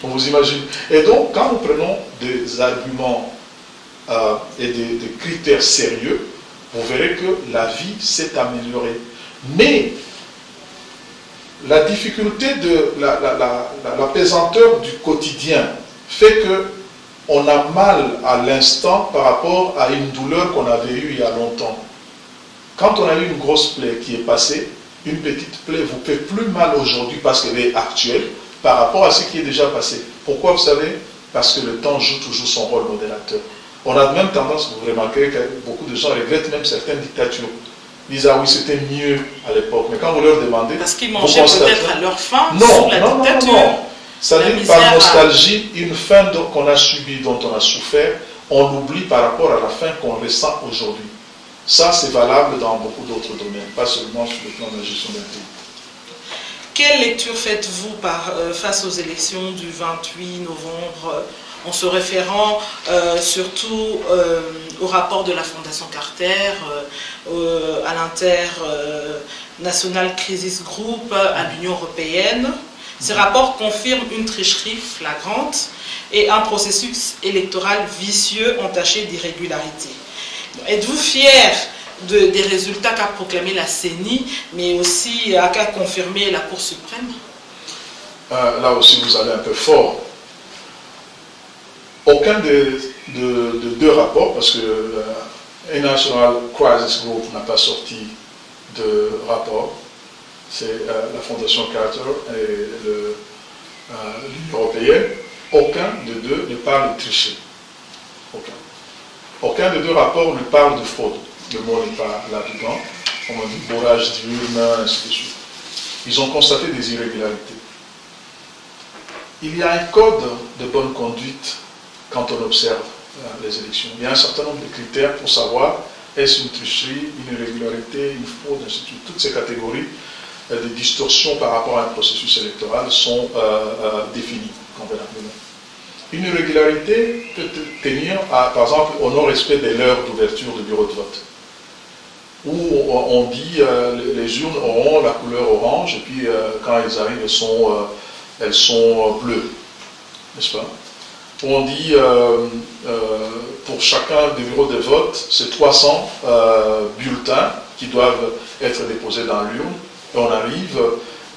On vous imagine. Et donc, quand nous prenons des arguments et des critères sérieux, vous verrez que la vie s'est améliorée. Mais la difficulté de la pesanteur du quotidien fait que on a mal à l'instant par rapport à une douleur qu'on avait eue il y a longtemps. Quand on a eu une grosse plaie qui est passée, une petite plaie vous fait plus mal aujourd'hui parce qu'elle est actuelle par rapport à ce qui est déjà passé. Pourquoi, vous savez? Parce que le temps joue toujours son rôle modérateur. On a même tendance, vous remarquerez que beaucoup de gens regrettent même certaines dictatures. Ils disent, ah oui, c'était mieux à l'époque. Mais quand vous leur demandez... Parce qu'ils mangeaient peut-être à leur faim sous la dictature. Non. C'est-à-dire par nostalgie, une faim qu'on a subie, dont on a souffert, on l'oublie par rapport à la faim qu'on ressent aujourd'hui. Ça, c'est valable dans beaucoup d'autres domaines, pas seulement sur le plan de la gestion d'un pays. Quelle lecture faites-vous face aux élections du 28 novembre en se référant surtout au rapport de la Fondation Carter, à l'International Crisis Group, à l'Union européenne? Ces rapports confirment une tricherie flagrante et un processus électoral vicieux entaché d'irrégularités. Êtes-vous fier des résultats qu'a proclamé la CENI, mais aussi qu'a confirmé la Cour suprême? Là aussi, vous allez un peu fort. Aucun des deux rapports, parce que International Crisis Group n'a pas sorti de rapport, c'est la Fondation Carter et l'Union européenne. aucun des deux ne parle de tricher. Aucun. Aucun des deux rapports ne parle de fraude. Le mot n'est pas là-dedans. On a dit bourrage d'urne, ainsi de suite. Ils ont constaté des irrégularités. Il y a un code de bonne conduite quand on observe les élections. Il y a un certain nombre de critères pour savoir est-ce une tricherie, une irrégularité, une fraude, ainsi de suite. Toutes ces catégories de distorsions par rapport à un processus électoral sont définies convenablement. Une irrégularité peut tenir, par exemple, au non-respect de l'heure d'ouverture du bureau de vote, où on dit les urnes auront la couleur orange, et puis quand elles arrivent, elles sont bleues, n'est-ce pas? Où on dit pour chacun des bureaux de vote, c'est 300 bulletins qui doivent être déposés dans l'urne, et on arrive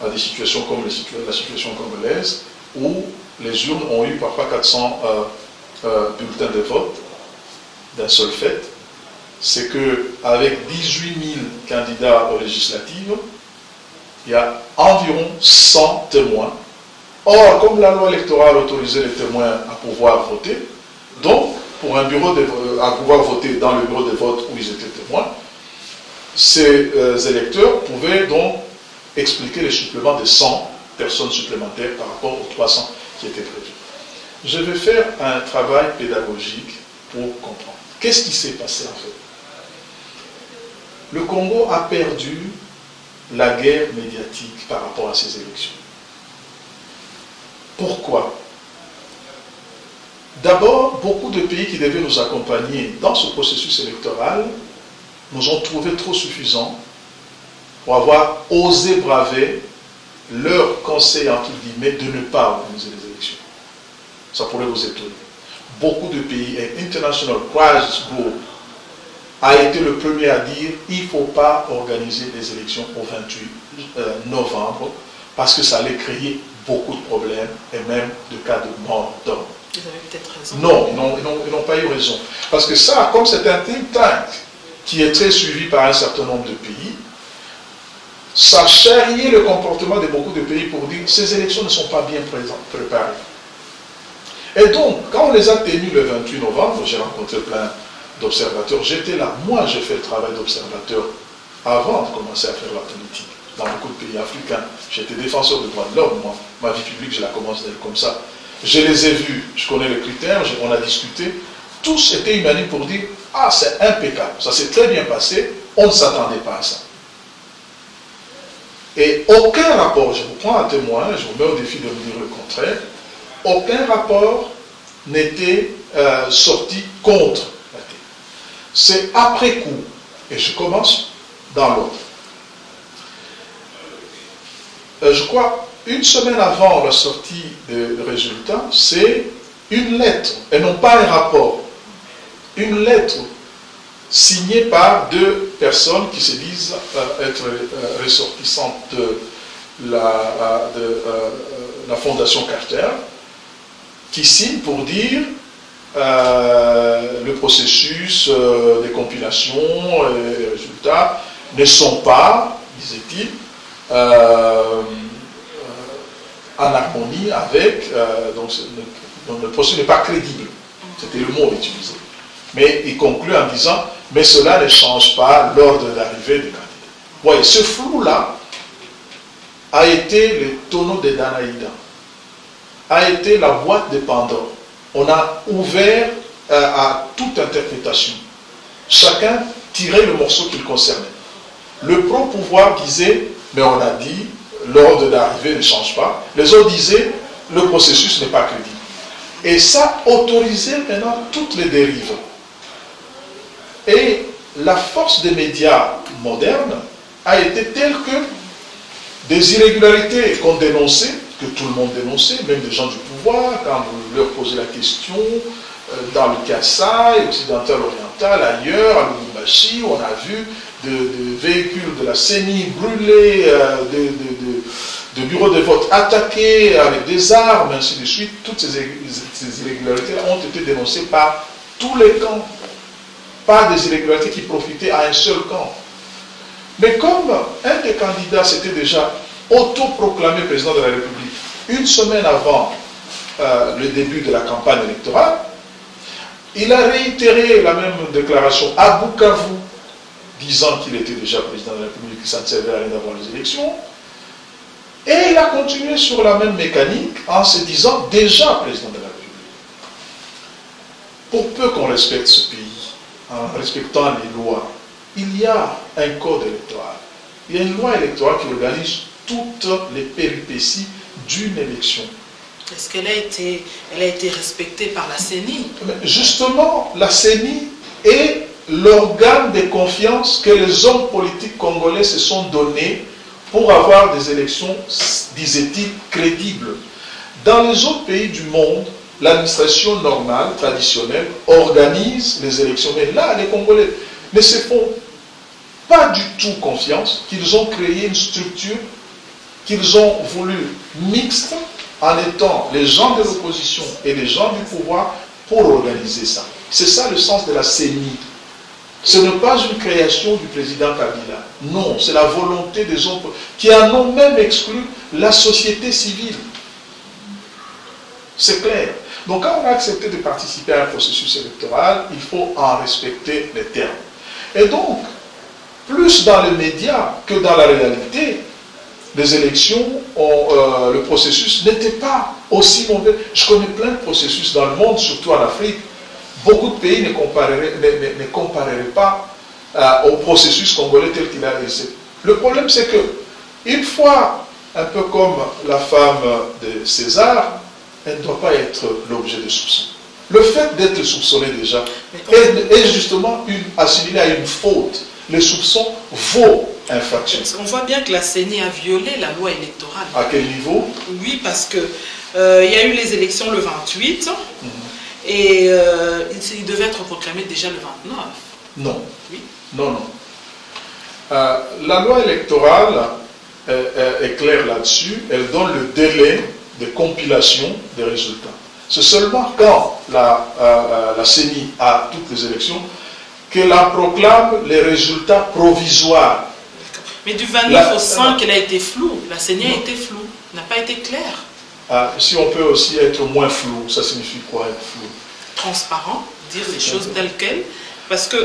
à des situations comme la situation congolaise, où les urnes ont eu parfois 400 bulletins de vote d'un seul fait. C'est qu'avec 18 000 candidats aux législatives, il y a environ 100 témoins. Or, comme la loi électorale autorisait les témoins à pouvoir voter, donc, pour un bureau à pouvoir voter dans le bureau de vote où ils étaient témoins, ces électeurs pouvaient donc expliquer les suppléments de 100 personnes supplémentaires par rapport aux 300 qui étaient prévus. Je vais faire un travail pédagogique pour comprendre. Qu'est-ce qui s'est passé en fait? Le Congo a perdu la guerre médiatique par rapport à ces élections. Pourquoi? D'abord, beaucoup de pays qui devaient nous accompagner dans ce processus électoral nous ont trouvé trop suffisants pour avoir osé braver leur conseil, entre guillemets, de ne pas organiser les élections. Ça pourrait vous étonner. Beaucoup de pays, et International Crisis Group a été le premier à dire il ne faut pas organiser les élections au 28 novembre parce que ça allait créer beaucoup de problèmes et même de cas de mort d'homme. Ils avaient peut-être raison. Non, ils n'ont pas eu raison. Parce que ça, comme c'est un think tank qui est très suivi par un certain nombre de pays, ça charriait le comportement de beaucoup de pays pour dire ces élections ne sont pas bien préparées. Et donc, quand on les a tenues le 28 novembre, j'ai rencontré plein d'observateurs. J'étais là. Moi, j'ai fait le travail d'observateur avant de commencer à faire la politique. Dans beaucoup de pays africains, j'étais défenseur des droits de l'homme. Moi, ma vie publique, je la commence comme ça. Je les ai vus, je connais les critères, on a discuté. Tous étaient unanimes pour dire « Ah, c'est impeccable, ça s'est très bien passé, on ne s'attendait pas à ça. » Et aucun rapport, je vous prends à témoin, je vous mets au défi de me dire le contraire, aucun rapport n'était sorti contre la thé. C'est après coup, et je commence dans l'ordre. Je crois, une semaine avant la sortie des résultats, c'est une lettre, et non pas un rapport, une lettre signée par deux personnes qui se disent être ressortissantes de la Fondation Carter, qui signent pour dire le processus des compilations et les résultats ne sont pas, disait-il, en harmonie avec, donc le processus n'est pas crédible. C'était le mot utilisé. Mais il conclut en disant, mais cela ne change pas l'ordre d'arrivée des candidats. Voyez, ce flou-là a été le tonneau de Danaïda, a été la boîte de Pandore. On a ouvert à toute interprétation. Chacun tirait le morceau qui le concernait. Le pro-pouvoir disait, mais on a dit, l'ordre d'arrivée ne change pas. Les autres disaient, le processus n'est pas crédible. Et ça autorisait maintenant toutes les dérives. Et la force des médias modernes a été telle que des irrégularités qu'on dénonçait, que tout le monde dénonçait, même des gens du pouvoir, quand vous leur posez la question, dans le Kassai, occidental, oriental, ailleurs, à Lubumbashi, on a vu de véhicules de la CENI brûlés, de bureaux de vote attaqués avec des armes, ainsi de suite. Toutes ces irrégularités ont été dénoncées par tous les camps. Pas des irrégularités qui profitaient à un seul camp. Mais comme un des candidats s'était déjà autoproclamé président de la République une semaine avant le début de la campagne électorale, il a réitéré la même déclaration à Bukavu, disant qu'il était déjà président de la République, que ça ne servait à rien d'avoir les élections. Et il a continué sur la même mécanique en se disant déjà président de la République. Pour peu qu'on respecte ce pays, en respectant les lois, il y a un code électoral. Il y a une loi électorale qui organise toutes les péripéties d'une élection. Est-ce qu'elle a été respectée par la CENI? Justement, la CENI est l'organe de confiance que les hommes politiques congolais se sont donnés pour avoir des élections, disait-il, crédibles. Dans les autres pays du monde, l'administration normale, traditionnelle, organise les élections. Mais là, les Congolais ne se font pas du tout confiance, qu'ils ont créé une structure qu'ils ont voulu mixte en étant les gens de l'opposition et les gens du pouvoir pour organiser ça. C'est ça le sens de la CENI. Ce n'est pas une création du président Kabila. Non, c'est la volonté des hommes qui en ont même exclu la société civile. C'est clair. Donc quand on a accepté de participer à un processus électoral, il faut en respecter les termes. Et donc, plus dans les médias que dans la réalité, les élections, le processus n'était pas aussi mauvais. Je connais plein de processus dans le monde, surtout en Afrique. Beaucoup de pays ne compareraient pas au processus congolais tel qu'il a été. Le problème, c'est que, une fois, un peu comme la femme de César, elle ne doit pas être l'objet de soupçon. Le fait d'être soupçonné déjà est justement assimilé à une faute. Le soupçon vaut infraction. On voit bien que la CENI a violé la loi électorale. À quel niveau? Oui, parce que il y a eu les élections le 28 et il devait être proclamé déjà le 29. Non. Oui. Non, non. La loi électorale est claire là-dessus. Elle donne le délai de compilation des résultats. C'est seulement quand la CENI a toutes les élections qu'elle en proclame les résultats provisoires. Mais du 29 au 5, elle a été floue. La CENI a été floue, n'a pas été claire. Si on peut aussi être moins flou, ça signifie quoi être flou? Transparent, dire les choses telles quelles. Parce que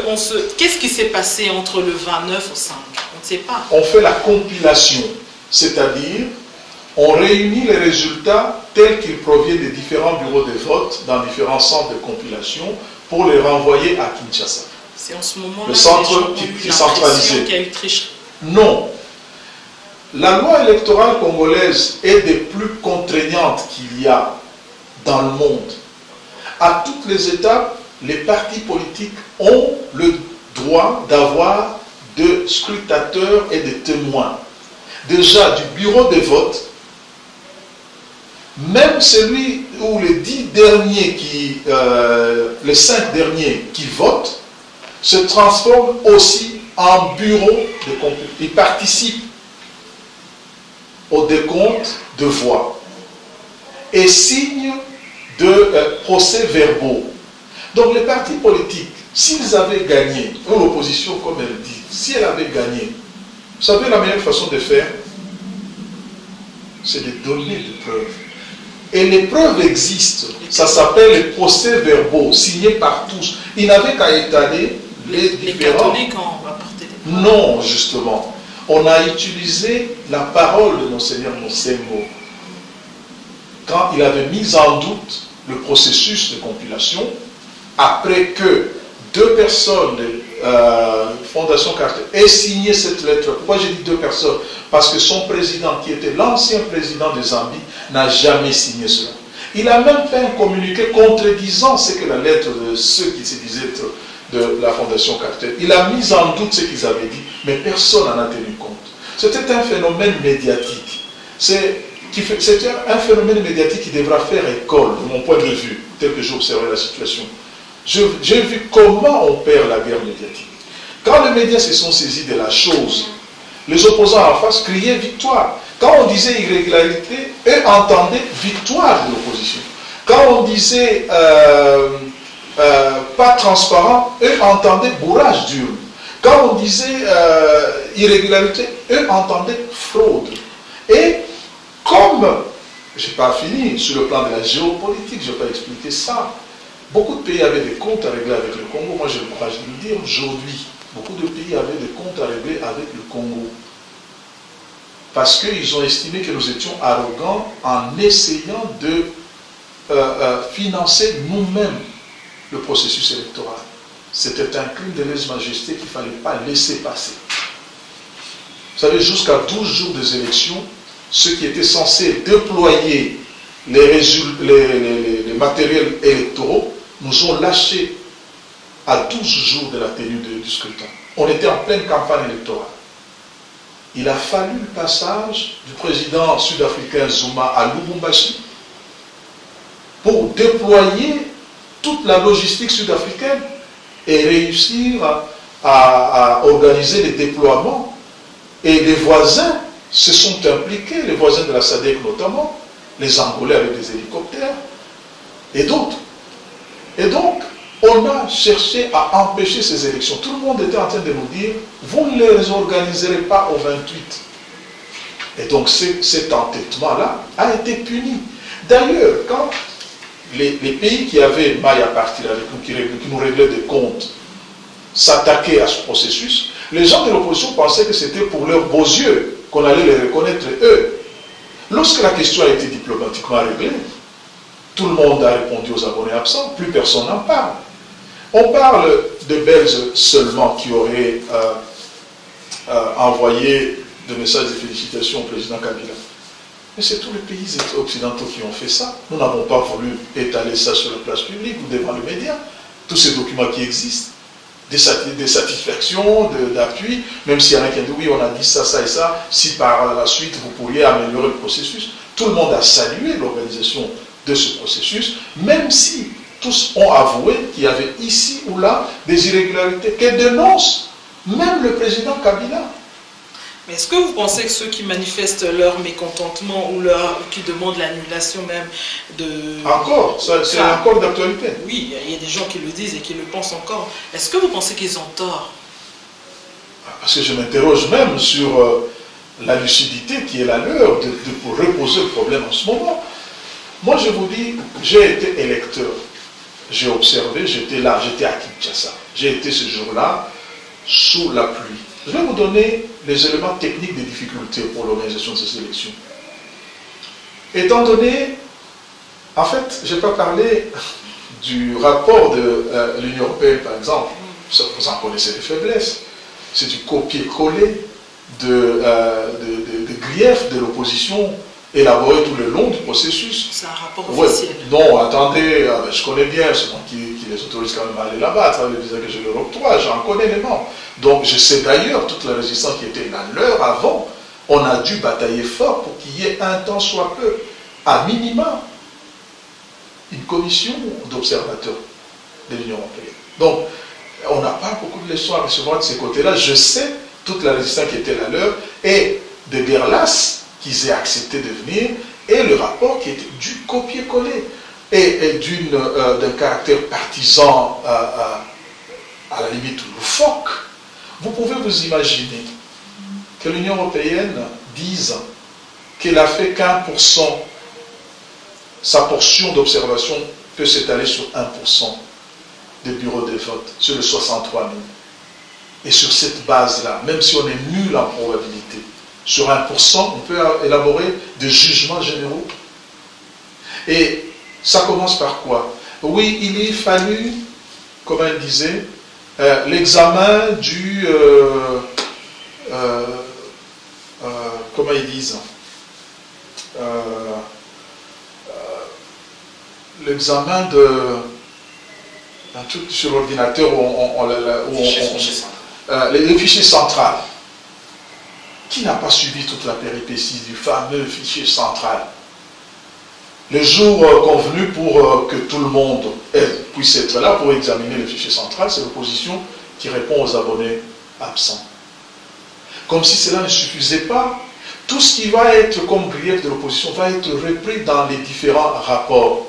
qu'est-ce qui s'est passé entre le 29 au 5? On ne sait pas. On fait la compilation, c'est-à-dire on réunit les résultats tels qu'ils proviennent des différents bureaux de vote dans différents centres de compilation pour les renvoyer à Kinshasa. C'est en ce moment-là le centre qui est centralisé. Qu'il y a eu tricherie. Non. La loi électorale congolaise est des plus contraignantes qu'il y a dans le monde. À toutes les étapes, les partis politiques ont le droit d'avoir de scrutateurs et de témoins. Déjà, du bureau de vote, même celui ou les 10 derniers les 5 derniers qui votent, se transforment aussi en bureau de compte. Ils participent au décompte de voix et signent de procès-verbaux. Donc les partis politiques, s'ils avaient gagné, ou l'opposition comme elle dit, si elle avait gagné, vous savez la meilleure façon de faire, c'est de donner des preuves. Et les preuves existent. Ça s'appelle les procès-verbaux, signés par tous. Ils n'avaient qu'à étaler les différents... catholiques ont rapporté des preuves. Non, justement. On a utilisé la parole de Monseigneur Monsengo quand il avait mis en doute le processus de compilation, après que 2 personnes de Fondation Carter aient signé cette lettre. Pourquoi j'ai dit 2 personnes? Parce que son président, qui était l'ancien président de Zambie, n'a jamais signé cela. Il a même fait un communiqué contredisant ce que la lettre de ceux qui se disaient être de la Fondation Carter. Il a mis en doute ce qu'ils avaient dit, mais personne n'en a tenu compte. C'était un phénomène médiatique. C'était un phénomène médiatique qui devra faire école, de mon point de vue, tel que j'observais la situation. J'ai vu comment on perd la guerre médiatique. Quand les médias se sont saisis de la chose, les opposants en face criaient victoire. Quand on disait irrégularité, eux entendaient victoire de l'opposition. Quand on disait pas transparent, eux entendaient bourrage d'urne. Quand on disait irrégularité, eux entendaient fraude. Et comme je n'ai pas fini, sur le plan de la géopolitique, je n'ai pas expliqué ça. Beaucoup de pays avaient des comptes à régler avec le Congo. Moi, j'ai le courage de le dire aujourd'hui. Beaucoup de pays avaient des comptes à régler avec le Congo. Parce qu'ils ont estimé que nous étions arrogants en essayant de financer nous-mêmes le processus électoral. C'était un crime de lèse-majesté qu'il ne fallait pas laisser passer. Vous savez, jusqu'à 12 jours des élections, ceux qui étaient censés déployer les matériels électoraux nous ont lâchés à 12 jours de la tenue du scrutin. On était en pleine campagne électorale. Il a fallu le passage du président sud-africain Zuma à Lubumbashi pour déployer toute la logistique sud-africaine et réussir à organiser les déploiements. Et les voisins se sont impliqués, les voisins de la SADC notamment, les Angolais avec des hélicoptères et d'autres. Et donc, on a cherché à empêcher ces élections. Tout le monde était en train de nous dire, vous ne les organiserez pas au 28. Et donc cet entêtement-là a été puni. D'ailleurs, quand les pays qui avaient maille à partir avec nous, qui nous réglaient des comptes, s'attaquaient à ce processus, les gens de l'opposition pensaient que c'était pour leurs beaux yeux qu'on allait les reconnaître eux. Lorsque la question a été diplomatiquement réglée, tout le monde a répondu aux abonnés absents, plus personne n'en parle. On parle de Belges seulement qui auraient envoyé des messages de félicitations au président Kabila. Mais c'est tous les pays occidentaux qui ont fait ça. Nous n'avons pas voulu étaler ça sur la place publique ou devant les médias. Tous ces documents qui existent, des satisfactions, d'appui, même s'il y en a qui ont dit oui, on a dit ça, ça et ça, si par la suite vous pourriez améliorer le processus. Tout le monde a salué l'organisation de ce processus, même si tous ont avoué qu'il y avait ici ou là des irrégularités que dénonce même le président Kabila. Mais est-ce que vous pensez que ceux qui manifestent leur mécontentement ou qui demandent l'annulation même de... Encore, c'est encore d'actualité. Oui, il y a des gens qui le disent et qui le pensent encore. Est-ce que vous pensez qu'ils ont tort? Parce que je m'interroge même sur la lucidité qui est la leur de reposer le problème en ce moment. Moi, je vous dis, j'ai été électeur. J'ai observé, j'étais là, j'étais à Kinshasa. J'ai été ce jour-là sous la pluie. Je vais vous donner les éléments techniques des difficultés pour l'organisation de ces élections. Étant donné, en fait, je n'ai pas parlé du rapport de l'Union européenne, par exemple. Vous en connaissez les faiblesses. C'est du copier-coller de griefs de l'opposition élaboré tout le long du processus. C'est un rapport officiel. Non, attendez, je connais bien, c'est moi qui les autorise quand même à aller là-bas, à travers le visa que je leur octroie, j'en connais les membres. Donc je sais d'ailleurs toute la résistance qui était la leur avant. On a dû batailler fort pour qu'il y ait un temps soit peu, à minima, une commission d'observateurs de l'Union européenne. Donc on n'a pas beaucoup de leçons à recevoir de ces côtés-là. Je sais toute la résistance qui était la leur et de guerre lasse qu'ils aient accepté de venir, et le rapport qui était du copier-coller, et d'un caractère partisan à la limite loufoque. Vous pouvez vous imaginer que l'Union européenne dise qu'elle a fait qu'1%, sa portion d'observation peut s'étaler sur 1% des bureaux de vote, sur les 63 000. Et sur cette base-là, même si on est nul en probabilité, sur 1%, on peut élaborer des jugements généraux. Et ça commence par quoi? Oui, il y fallu, comme elle disait, l'examen du... comment ils disent l'examen de... un truc sur l'ordinateur où les fichiers centrales. Qui n'a pas suivi toute la péripétie du fameux fichier central? Le jour convenu pour que tout le monde puisse être là pour examiner le fichier central, c'est l'opposition qui répond aux abonnés absents. Comme si cela ne suffisait pas, tout ce qui va être comme grief de l'opposition va être repris dans les différents rapports.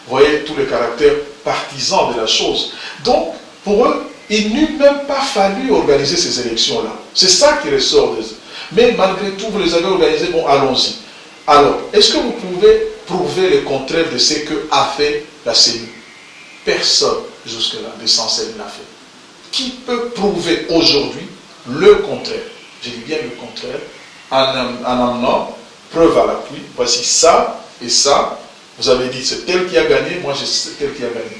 Vous voyez tout le caractère partisan de la chose. Donc, pour eux, il n'eût même pas fallu organiser ces élections-là. C'est ça qui ressort de... Mais malgré tout, vous les avez organisées, bon, allons-y. Alors, est-ce que vous pouvez prouver le contraire de ce que a fait la CENI? Personne, jusque-là, de censé l'a fait. Qui peut prouver aujourd'hui le contraire? Je dis bien le contraire, en amenant preuve à l'appui. Voici ça et ça. Vous avez dit c'est tel qui a gagné, moi c'est tel qui a gagné.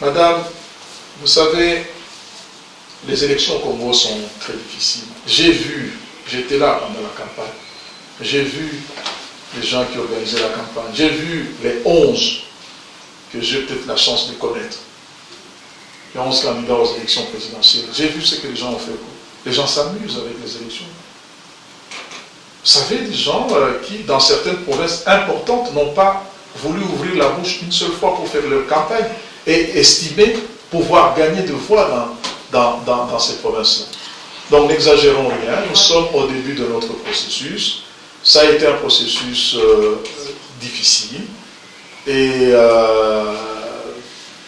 Madame, vous savez, les élections au Congo sont très difficiles. J'ai vu, j'étais là pendant la campagne, j'ai vu les gens qui organisaient la campagne, j'ai vu les 11 que j'ai peut-être la chance de connaître, les 11 candidats aux élections présidentielles. J'ai vu ce que les gens ont fait. Les gens s'amusent avec les élections. Vous savez, des gens qui, dans certaines provinces importantes, n'ont pas voulu ouvrir la bouche une seule fois pour faire leur campagne et estimer pouvoir gagner de voix dans ces provinces-là. Donc n'exagérons rien, nous sommes au début de notre processus. Ça a été un processus difficile et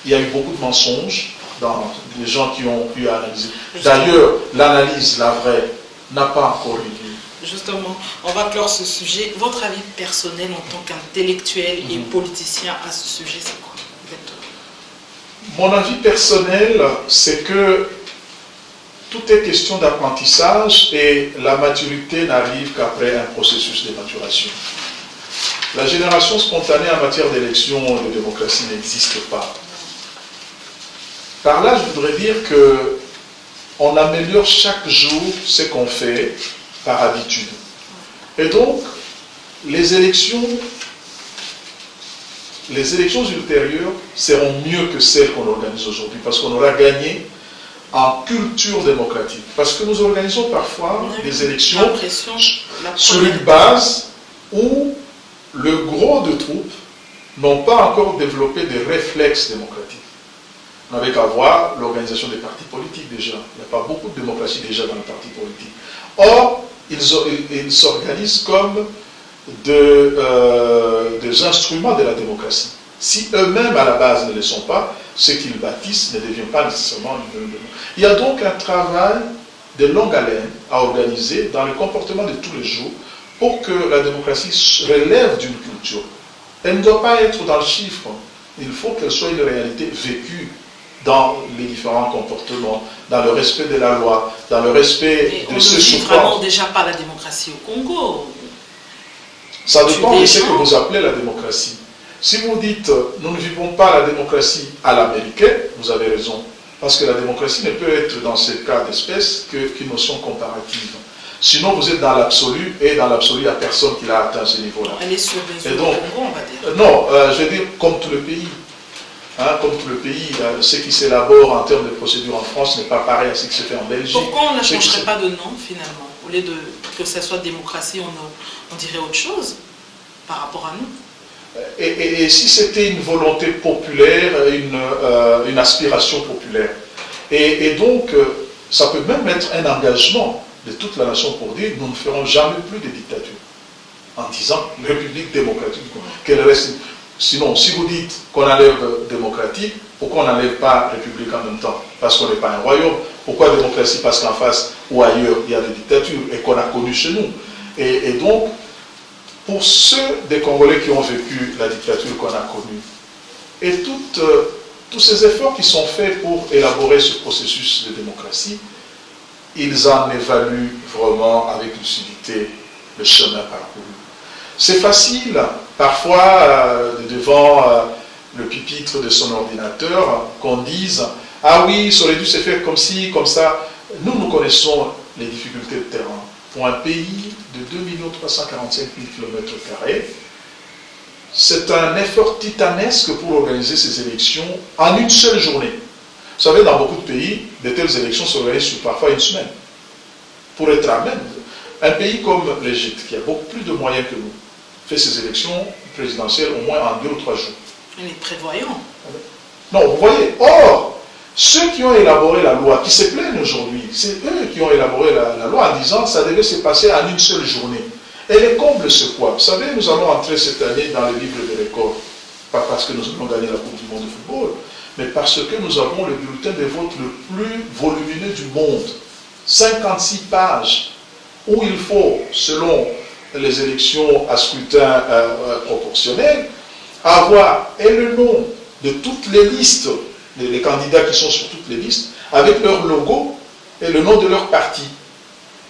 il y a eu beaucoup de mensonges dans les gens qui ont pu analyser. D'ailleurs, l'analyse, la vraie, n'a pas encore eu lieu. Justement, on va clore ce sujet. Votre avis personnel en tant qu'intellectuel et politicien à ce sujet, c'est quoi? Mon avis personnel, c'est que tout est question d'apprentissage et la maturité n'arrive qu'après un processus de maturation. La génération spontanée en matière d'élection et de démocratie n'existe pas. Par là, je voudrais dire qu'on améliore chaque jour ce qu'on fait par habitude. Et donc, les élections ultérieures seront mieux que celles qu'on organise aujourd'hui, parce qu'on aura gagné en culture démocratique. Parce que nous organisons parfois des élections sur une base où le gros de troupes n'ont pas encore développé des réflexes démocratiques. On n'avait qu'à voir l'organisation des partis politiques déjà. Il n'y a pas beaucoup de démocratie déjà dans les partis politiques. Or, ils s'organisent comme des instruments de la démocratie. Si eux-mêmes à la base ne le sont pas, ce qu'ils bâtissent ne devient pas nécessairement une démocratie. Il y a donc un travail de longue haleine à organiser dans le comportement de tous les jours pour que la démocratie relève d'une culture. Elle ne doit pas être dans le chiffre. Il faut qu'elle soit une réalité vécue dans les différents comportements, dans le respect de la loi, dans le respect de ce support. On ne vit vraiment déjà pas la démocratie au Congo. Ça dépend de ce que vous appelez la démocratie. Si vous dites nous ne vivons pas la démocratie à l'américaine, vous avez raison. Parce que la démocratie ne peut être dans ce cas d'espèce qu'une notion comparative. Sinon vous êtes dans l'absolu, et dans l'absolu il n'y a personne qui l'a atteint ce niveau-là. Elle est sur le Congo, on va dire. Non, je veux dire comme tout le pays. Hein, comme tout le pays, ce qui s'élabore en termes de procédure en France n'est pas pareil à ce qui se fait en Belgique. Pourquoi on ne changerait pas de nom finalement? Au lieu de que ça soit démocratie, on dirait autre chose par rapport à nous. Et si c'était une volonté populaire, une aspiration populaire, et donc ça peut même être un engagement de toute la nation pour dire nous ne ferons jamais plus de dictature, en disant République démocratique, qu'elle reste. Sinon, si vous dites qu'on enlève démocratique, pourquoi on n'enlève pas république en même temps? Parce qu'on n'est pas un royaume. Pourquoi démocratie? Parce qu'en face ou ailleurs, il y a des dictatures et qu'on a connu chez nous. Et donc, pour ceux des Congolais qui ont vécu la dictature qu'on a connue, et tous ces efforts qui sont faits pour élaborer ce processus de démocratie, ils en évaluent vraiment avec lucidité le chemin parcouru. C'est facile, parfois, devant le pupitre de son ordinateur, qu'on dise « Ah oui, ça aurait dû se faire comme ci, comme ça ». Nous connaissons les difficultés de terrain. Pour un pays de 2 345 000 km², c'est un effort titanesque pour organiser ces élections en une seule journée. Vous savez, dans beaucoup de pays, de telles élections s'organisent sur parfois une semaine. Pour être à même, un pays comme l'Égypte, qui a beaucoup plus de moyens que nous, fait ses élections présidentielles au moins en 2 ou 3 jours. On est prévoyant. Non, vous voyez, or, ceux qui ont élaboré la loi, qui se plaignent aujourd'hui, c'est eux qui ont élaboré la loi en disant que ça devait se passer en une seule journée. Et les combles, c'est quoi? Vous savez, nous allons entrer cette année dans le livre des records. Pas parce que nous allons gagner la Coupe du monde de football, mais parce que nous avons le bulletin de vote le plus volumineux du monde. 56 pages, où il faut, selon les élections à scrutin proportionnel, avoir et le nom de toutes les listes, les candidats qui sont sur toutes les listes, avec leur logo et le nom de leur parti.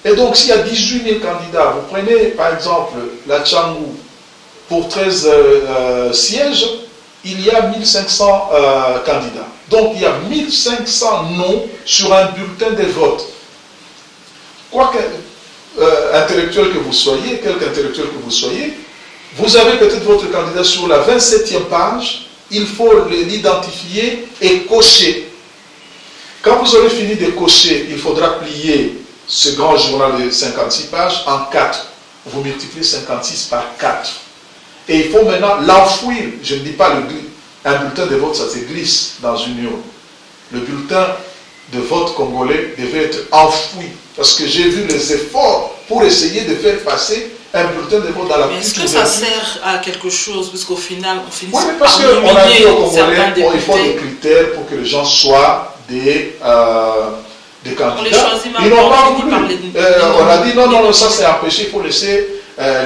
Et donc, s'il y a 18 000 candidats, vous prenez par exemple la Tchangou, pour 13 sièges, il y a 1500 candidats. Donc, il y a 1500 noms sur un bulletin de vote. Quoi intellectuel que vous soyez, quelque intellectuel que vous soyez, vous avez peut-être votre candidat sur la 27e page, il faut l'identifier et cocher. Quand vous aurez fini de cocher, il faudra plier ce grand journal de 56 pages en 4. Vous multipliez 56 par 4. Et il faut maintenant l'enfouir. Je ne dis pas un bulletin de vote, ça se glisse dans une urne. Le bulletin de vote congolais devait être enfoui. Parce que j'ai vu les efforts pour essayer de faire passer un bulletin de vote dans la mais est-ce que ça sert à quelque chose? Parce qu'au final, on finit par parce qu'on a dit au Congolais qu'il faut des critères pour que les gens soient des candidats. On les choisit ils n'ont pas voulu. On a dit non, ça c'est empêché, il faut laisser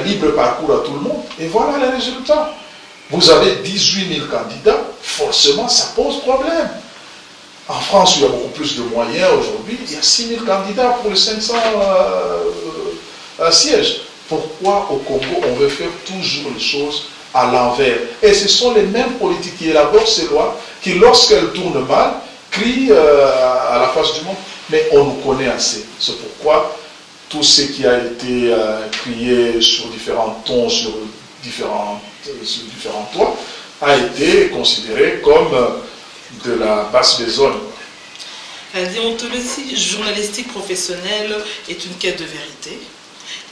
libre parcours à tout le monde. Et voilà les résultats. Vous avez 18 000 candidats, forcément ça pose problème. En France, il y a beaucoup plus de moyens aujourd'hui. Il y a 6 000 candidats pour les 500 sièges. Pourquoi au Congo, on veut faire toujours les choses à l'envers? Et ce sont les mêmes politiques qui élaborent ces lois, qui, lorsqu'elles tournent mal, crient à la face du monde. Mais on nous connaît assez. C'est pourquoi tout ce qui a été crié sur différents tons, sur différents toits, a été considéré comme de la basse besogne. La déontologie journalistique professionnelle est une quête de vérité.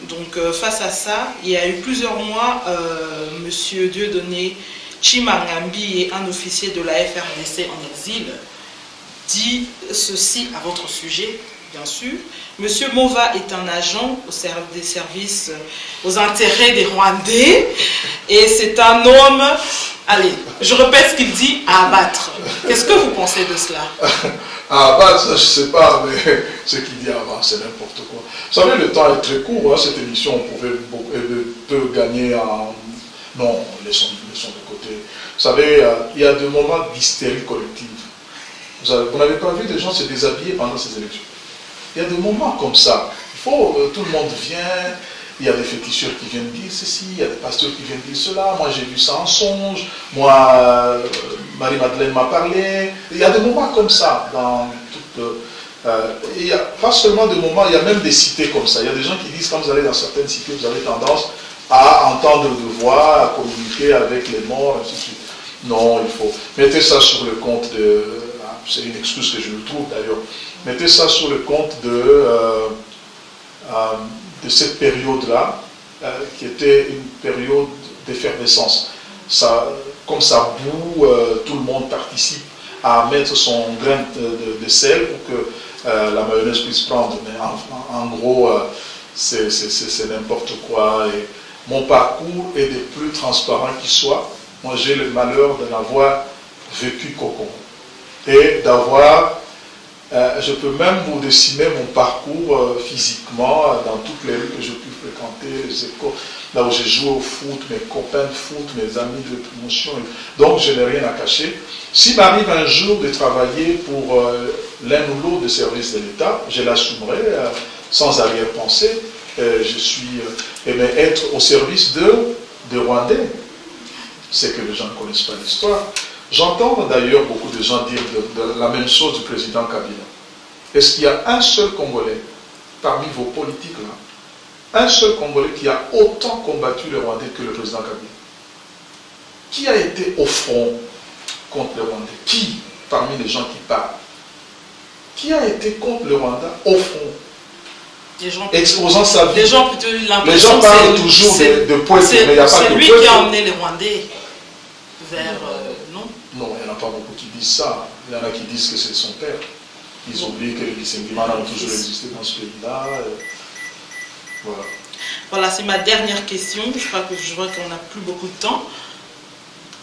Donc face à ça, il y a eu plusieurs mois, M. Dieudonné Chimangambi, un officier de la FRDC en exil, dit ceci à votre sujet, bien sûr. Monsieur Mova est un agent des services aux intérêts des Rwandais et c'est un homme, allez, je répète ce qu'il dit, à abattre. Qu'est-ce que vous pensez de cela? À abattre, je ne sais pas, mais ce qu'il dit avant, c'est n'importe quoi. Vous savez, le temps est très court, hein, cette émission peut gagner en... Non, laissons de côté. Vous savez, il y a des moments d'hystérie collective. Vous n'avez pas vu des gens se déshabiller pendant ces élections? Il y a des moments comme ça. Tout le monde vient, il y a des féticheurs qui viennent dire ceci, il y a des pasteurs qui viennent dire cela, moi j'ai vu ça en songe, moi, Marie-Madeleine m'a parlé. Il y a des moments comme ça dans toute... il n'y a pas seulement des moments, il y a même des cités comme ça. Il y a des gens qui disent, quand vous allez dans certaines cités, vous avez tendance à entendre de voix, à communiquer avec les morts, ainsi de suite. Non, il faut... Mettez ça sur le compte de... C'est une excuse que je le trouve d'ailleurs. Mettez ça sur le compte de cette période-là, qui était une période d'effervescence. Comme ça boue, tout le monde participe à mettre son grain de sel pour que la mayonnaise puisse prendre. Mais en gros, c'est n'importe quoi. Et mon parcours est des plus transparents qui soit. Moi, j'ai le malheur de n'avoir vécu qu'au Congo. Et d'avoir, je peux même vous dessiner mon parcours physiquement dans toutes les rues que j'ai pu fréquenter, les écoles, là où j'ai joué au foot, mes copains de foot, mes amis de promotion. Donc je n'ai rien à cacher. S'il m'arrive un jour de travailler pour l'un ou l'autre des services de l'État, je l'assumerai sans arrière-pensée. Mais être au service de Rwandais, c'est que les gens ne connaissent pas l'histoire. J'entends d'ailleurs beaucoup de gens dire la même chose du président Kabila. Est-ce qu'il y a un seul Congolais parmi vos politiques là, un seul Congolais qui a autant combattu les Rwandais que le président Kabila? Qui a été au front contre les Rwandais? Qui, parmi les gens qui parlent? Qui a été contre le Rwanda au front? Exposant sa vie. Les gens parlent toujours de poètes, mais il n'y a pas que c'est lui qui a emmené les Rwandais vers... Non, il n'y en a pas beaucoup qui disent ça. Il y en a qui disent que c'est son père. Ils oublient que les Bisengimana ont toujours existé dans ce pays-là. Voilà. Voilà, c'est ma dernière question. Je vois qu'on n'a plus beaucoup de temps.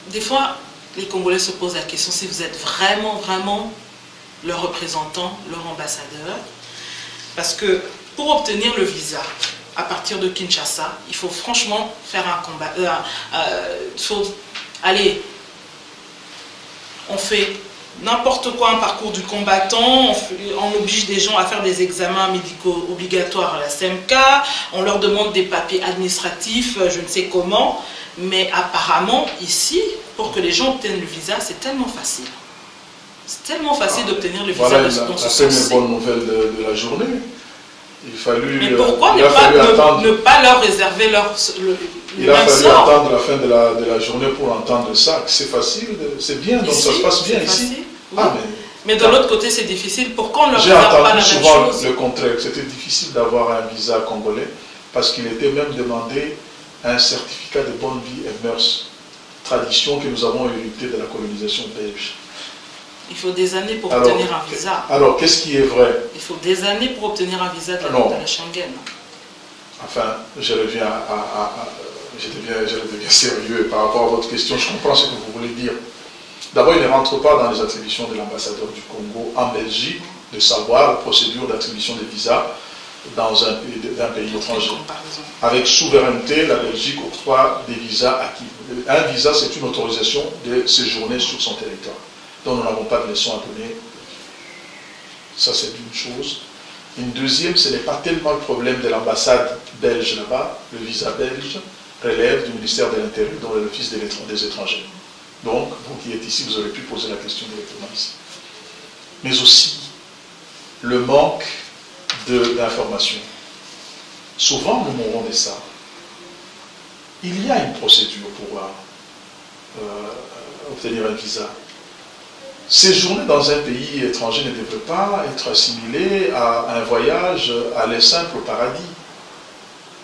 Des fois, les Congolais se posent la question si vous êtes vraiment, vraiment leur représentant, leur ambassadeur. Parce que pour obtenir le visa à partir de Kinshasa. Il faut franchement faire un combat. Allez, on fait n'importe quoi, un parcours du combattant, on oblige des gens à faire des examens médicaux obligatoires à la CMK, on leur demande des papiers administratifs, je ne sais comment, mais apparemment, ici, pour que les gens obtiennent le visa, c'est tellement facile. C'est tellement facile d'obtenir le visa voilà dans ce sens. sens. C'est une bonne nouvelle de la journée. Mais pourquoi ne pas leur réserver il a fallu attendre la fin de la journée pour entendre ça. C'est facile, c'est bien, donc ici, ça se passe bien ici. Oui. Ah, mais de l'autre côté, c'est difficile. Pourquoi on ne leur réserve pas la même chose? J'ai entendu souvent le contraire. C'était difficile d'avoir un visa congolais parce qu'il était même demandé un certificat de bonne vie et mœurs, tradition que nous avons héritée de la colonisation belge. Il faut des années pour obtenir un visa. Alors, qu'est-ce qui est vrai? Il faut des années pour obtenir un visa de la Schengen. Enfin, je deviens sérieux par rapport à votre question. Je comprends ce que vous voulez dire. D'abord, il ne rentre pas dans les attributions de l'ambassadeur du Congo en Belgique de savoir la procédure d'attribution des visas dans d'un pays étranger. Avec souveraineté, la Belgique octroie des visas acquis. Un visa, c'est une autorisation de séjourner sur son territoire. Donc nous n'avons pas de leçon à donner. Ça, c'est une chose. Une deuxième, ce n'est pas tellement le problème de l'ambassade belge là-bas. Le visa belge relève du ministère de l'Intérieur, dont est l'Office des étrangers. Donc, vous qui êtes ici, vous aurez pu poser la question directement ici. Mais aussi, le manque d'informations. Souvent, nous mourons de ça. Il y a une procédure pour obtenir un visa. Séjourner dans un pays étranger ne devrait pas être assimilé à un voyage aller simple au paradis.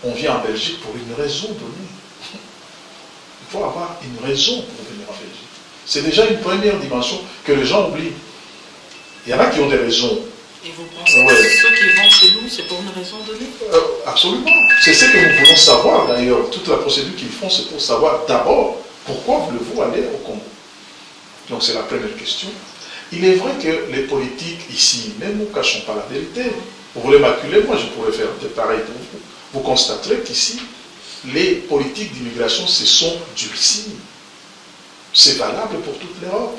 On vient en Belgique pour une raison donnée. Il faut avoir une raison pour venir en Belgique. C'est déjà une première dimension que les gens oublient. Il y en a qui ont des raisons. Et vous pensez que ceux qui vont chez nous, c'est pour une raison donnée? Absolument. C'est ce que nous voulons savoir d'ailleurs. Toute la procédure qu'ils font, c'est pour savoir d'abord pourquoi voulez-vous aller au Congo. Donc c'est la première question. Il est vrai que les politiques ici, ne nous cachons pas la vérité. Vous voulez m'acculer, moi je pourrais faire de pareil pour vous. Vous constaterez qu'ici, les politiques d'immigration se sont durcies. C'est valable pour toute l'Europe.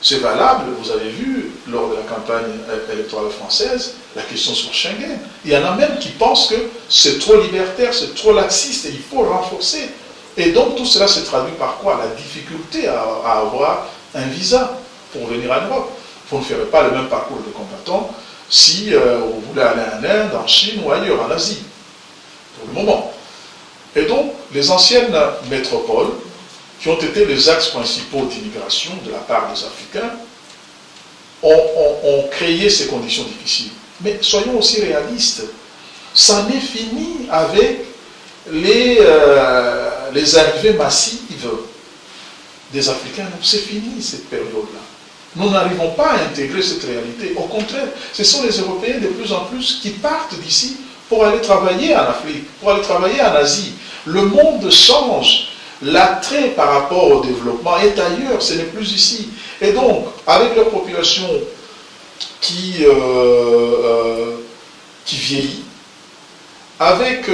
C'est valable, vous avez vu, lors de la campagne électorale française, la question sur Schengen. Il y en a même qui pensent que c'est trop libertaire, c'est trop laxiste et il faut renforcer. Et donc tout cela se traduit par quoi? La difficulté à avoir un visa pour venir en Europe. Vous ne ferez pas le même parcours de combattant si vous voulez aller en Inde, en Chine ou ailleurs, en Asie, pour le moment. Et donc, les anciennes métropoles, qui ont été les axes principaux d'immigration de la part des Africains, ont créé ces conditions difficiles. Mais soyons aussi réalistes. Ça n'est fini avec les arrivées massives des Africains. C'est fini cette période-là. Nous n'arrivons pas à intégrer cette réalité. Au contraire, ce sont les Européens de plus en plus qui partent d'ici pour aller travailler en Afrique, pour aller travailler en Asie. Le monde change. L'attrait par rapport au développement est ailleurs, ce n'est plus ici. Et donc, avec leur population qui vieillit, avec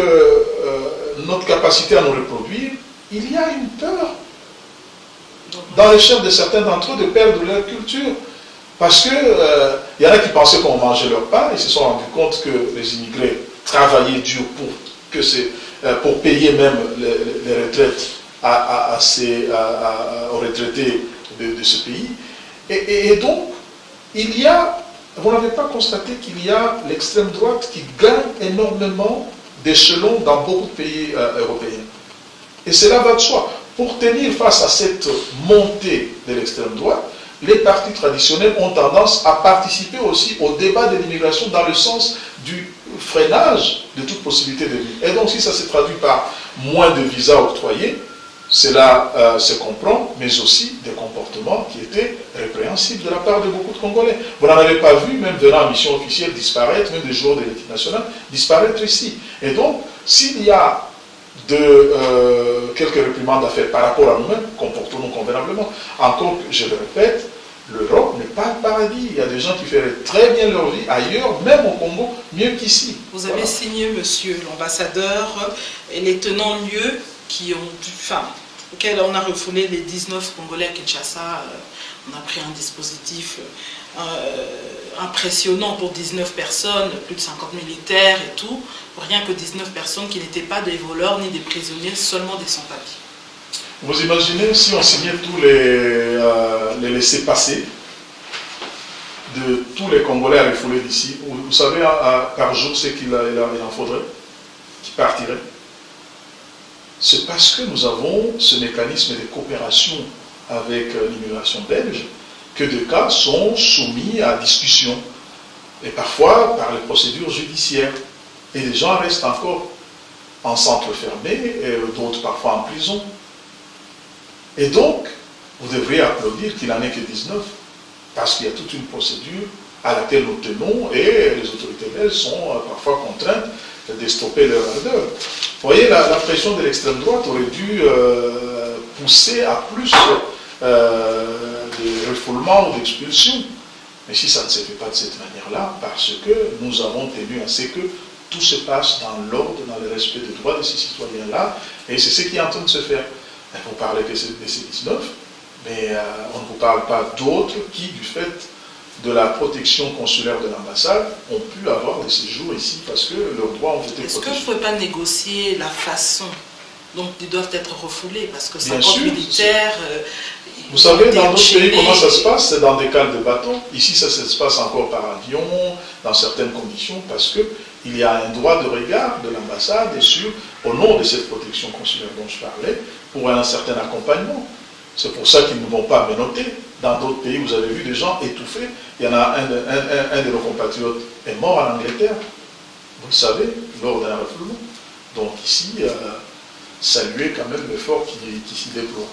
notre capacité à nous reproduire, il y a une peur dans les chefs de certains d'entre eux de perdre leur culture. Parce que y en a qui pensaient qu'on mangeait leur pain, ils se sont rendus compte que les immigrés travaillaient dur pour payer même les retraites aux retraités de ce pays. Et donc, vous n'avez pas constaté qu'il y a l'extrême droite qui gagne énormément d'échelons dans beaucoup de pays européens. Et cela va de soi. Pour tenir face à cette montée de l'extrême droite, les partis traditionnels ont tendance à participer aussi au débat de l'immigration dans le sens du freinage de toute possibilité de vie. Et donc si ça se traduit par moins de visas octroyés, cela se comprend, mais aussi des comportements qui étaient répréhensibles de la part de beaucoup de Congolais. Vous n'en avez pas vu, même venant en mission officielle, disparaître, même des joueurs de l'équipe nationale, disparaître ici. Et donc, s'il y a quelques réprimandes à faire par rapport à nous-mêmes, comportons-nous convenablement. Encore, je le répète, l'Europe n'est pas de paradis. Il y a des gens qui feraient très bien leur vie ailleurs, même au Congo, mieux qu'ici. Vous avez signé, monsieur l'ambassadeur, et les tenants-lieux qui ont dû, auxquels on a refoulé les 19 Congolais à Kinshasa. On a pris un dispositif impressionnant pour 19 personnes, plus de 50 militaires et tout, pour rien que 19 personnes qui n'étaient pas des voleurs ni des prisonniers, seulement des sans-papiers. Vous imaginez si on signait tous les laissez-passer de tous les Congolais à refouler d'ici. Vous savez, par jour, c'est qu'il en faudrait, qui partiraient. C'est parce que nous avons ce mécanisme de coopération avec l'immigration belge que des cas sont soumis à discussion. Et parfois par les procédures judiciaires. Et les gens restent encore en centre fermé, et d'autres parfois en prison. Et donc, vous devriez applaudir qu'il n'en ait que 19. Parce qu'il y a toute une procédure à laquelle nous tenons et les autorités belges sont parfois contraintes de stopper leur ardeur. Vous voyez, la pression de l'extrême droite aurait dû pousser à plus de refoulement ou d'expulsion. Mais si ça ne se fait pas de cette manière-là, parce que nous avons tenu à ce que tout se passe dans l'ordre, dans le respect des droits de ces citoyens-là, et c'est ce qui est en train de se faire. Vous parlez que c'est de ces 19, mais on ne vous parle pas d'autres qui, du fait de la protection consulaire de l'ambassade, ont pu avoir des séjours ici parce que leurs droits ont été protégés. Est-ce que vous ne pouvez pas négocier la façon dont ils doivent être refoulés? Parce que 50 militaires... Vous savez, dans d'autres pays, comment ça se passe? C'est dans des cales de bateau. Ici, ça se passe encore par avion, dans certaines conditions, parce qu'il y a un droit de regard de l'ambassade et sur, au nom de cette protection consulaire dont je parlais, pour un certain accompagnement. C'est pour ça qu'ils ne vont pas menotter. Dans d'autres pays, vous avez vu des gens étouffés. Il y en a un de nos compatriotes est mort en Angleterre, vous le savez, lors d'un refoulement. Donc ici, saluer quand même l'effort qui s'y déploie.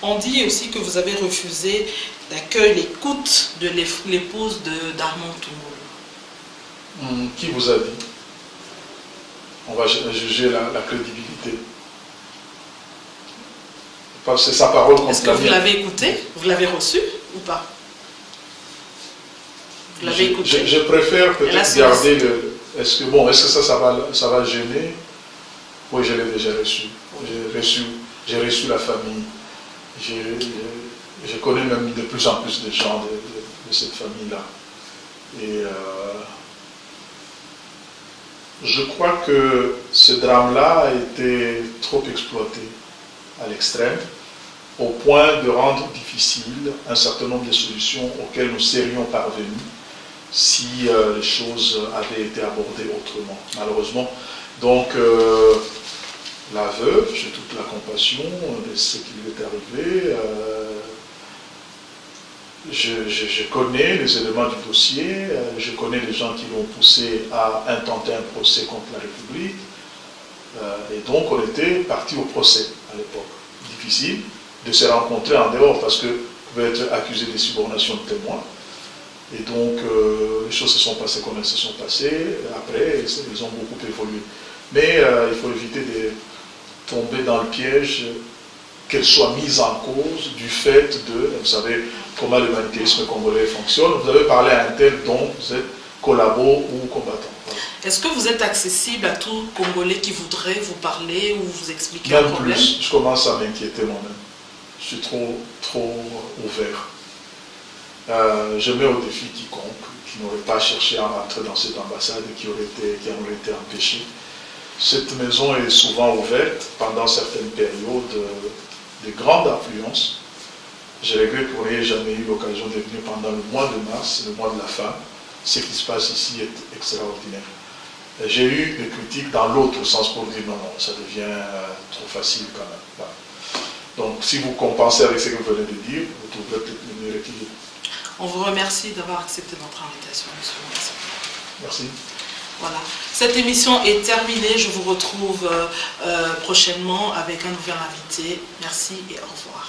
On dit aussi que vous avez refusé d'accueillir l'écoute de l'épouse d'Armand Toumoulou. Qui vous a dit? On va juger la crédibilité. C'est sa parole contre la mienne. Est-ce que vous l'avez écouté? Vous l'avez reçu ou pas? Vous l'avez écouté? Je préfère peut-être garder le... Est-ce que ça va gêner? Oui, je l'ai déjà reçu. J'ai reçu la famille. Je connais même de plus en plus de gens de cette famille-là. Et je crois que ce drame-là a été trop exploité à l'extrême, au point de rendre difficile un certain nombre de solutions auxquelles nous serions parvenus si les choses avaient été abordées autrement, malheureusement. Donc, la veuve, j'ai toute la compassion de ce qui lui est arrivé. Je connais les éléments du dossier, je connais les gens qui l'ont poussé à intenter un procès contre la République. Et donc on était parti au procès à l'époque. Difficile de se rencontrer en dehors parce que vous pouvez être accusé de subornation de témoins. Et donc les choses se sont passées comme elles se sont passées. Après, elles ont beaucoup évolué. Mais il faut éviter de tomber dans le piège qu'elles soient mises en cause du fait de, vous savez comment le manichéisme congolais fonctionne. Vous avez parlé à un tel dont vous êtes collabo ou combattant. Voilà. Est-ce que vous êtes accessible à tout Congolais qui voudrait vous parler ou vous expliquer même un problème? Plus, je commence à m'inquiéter moi-même. Je suis trop ouvert. Je mets au défi quiconque qui n'aurait pas cherché à rentrer dans cette ambassade et qui en aurait été empêché. Cette maison est souvent ouverte pendant certaines périodes de grande affluence. Je regrette qu'on n'ait jamais eu l'occasion de venir pendant le mois de mars, le mois de la femme. Ce qui se passe ici est extraordinaire. J'ai eu des critiques dans l'autre sens pour dire non, ça devient trop facile quand même. Voilà. Donc si vous compensez avec ce que vous venez de dire, vous trouverez peut-être le mieux équilibre. On vous remercie d'avoir accepté notre invitation, monsieur. Merci. Voilà. Cette émission est terminée. Je vous retrouve prochainement avec un nouvel invité. Merci et au revoir.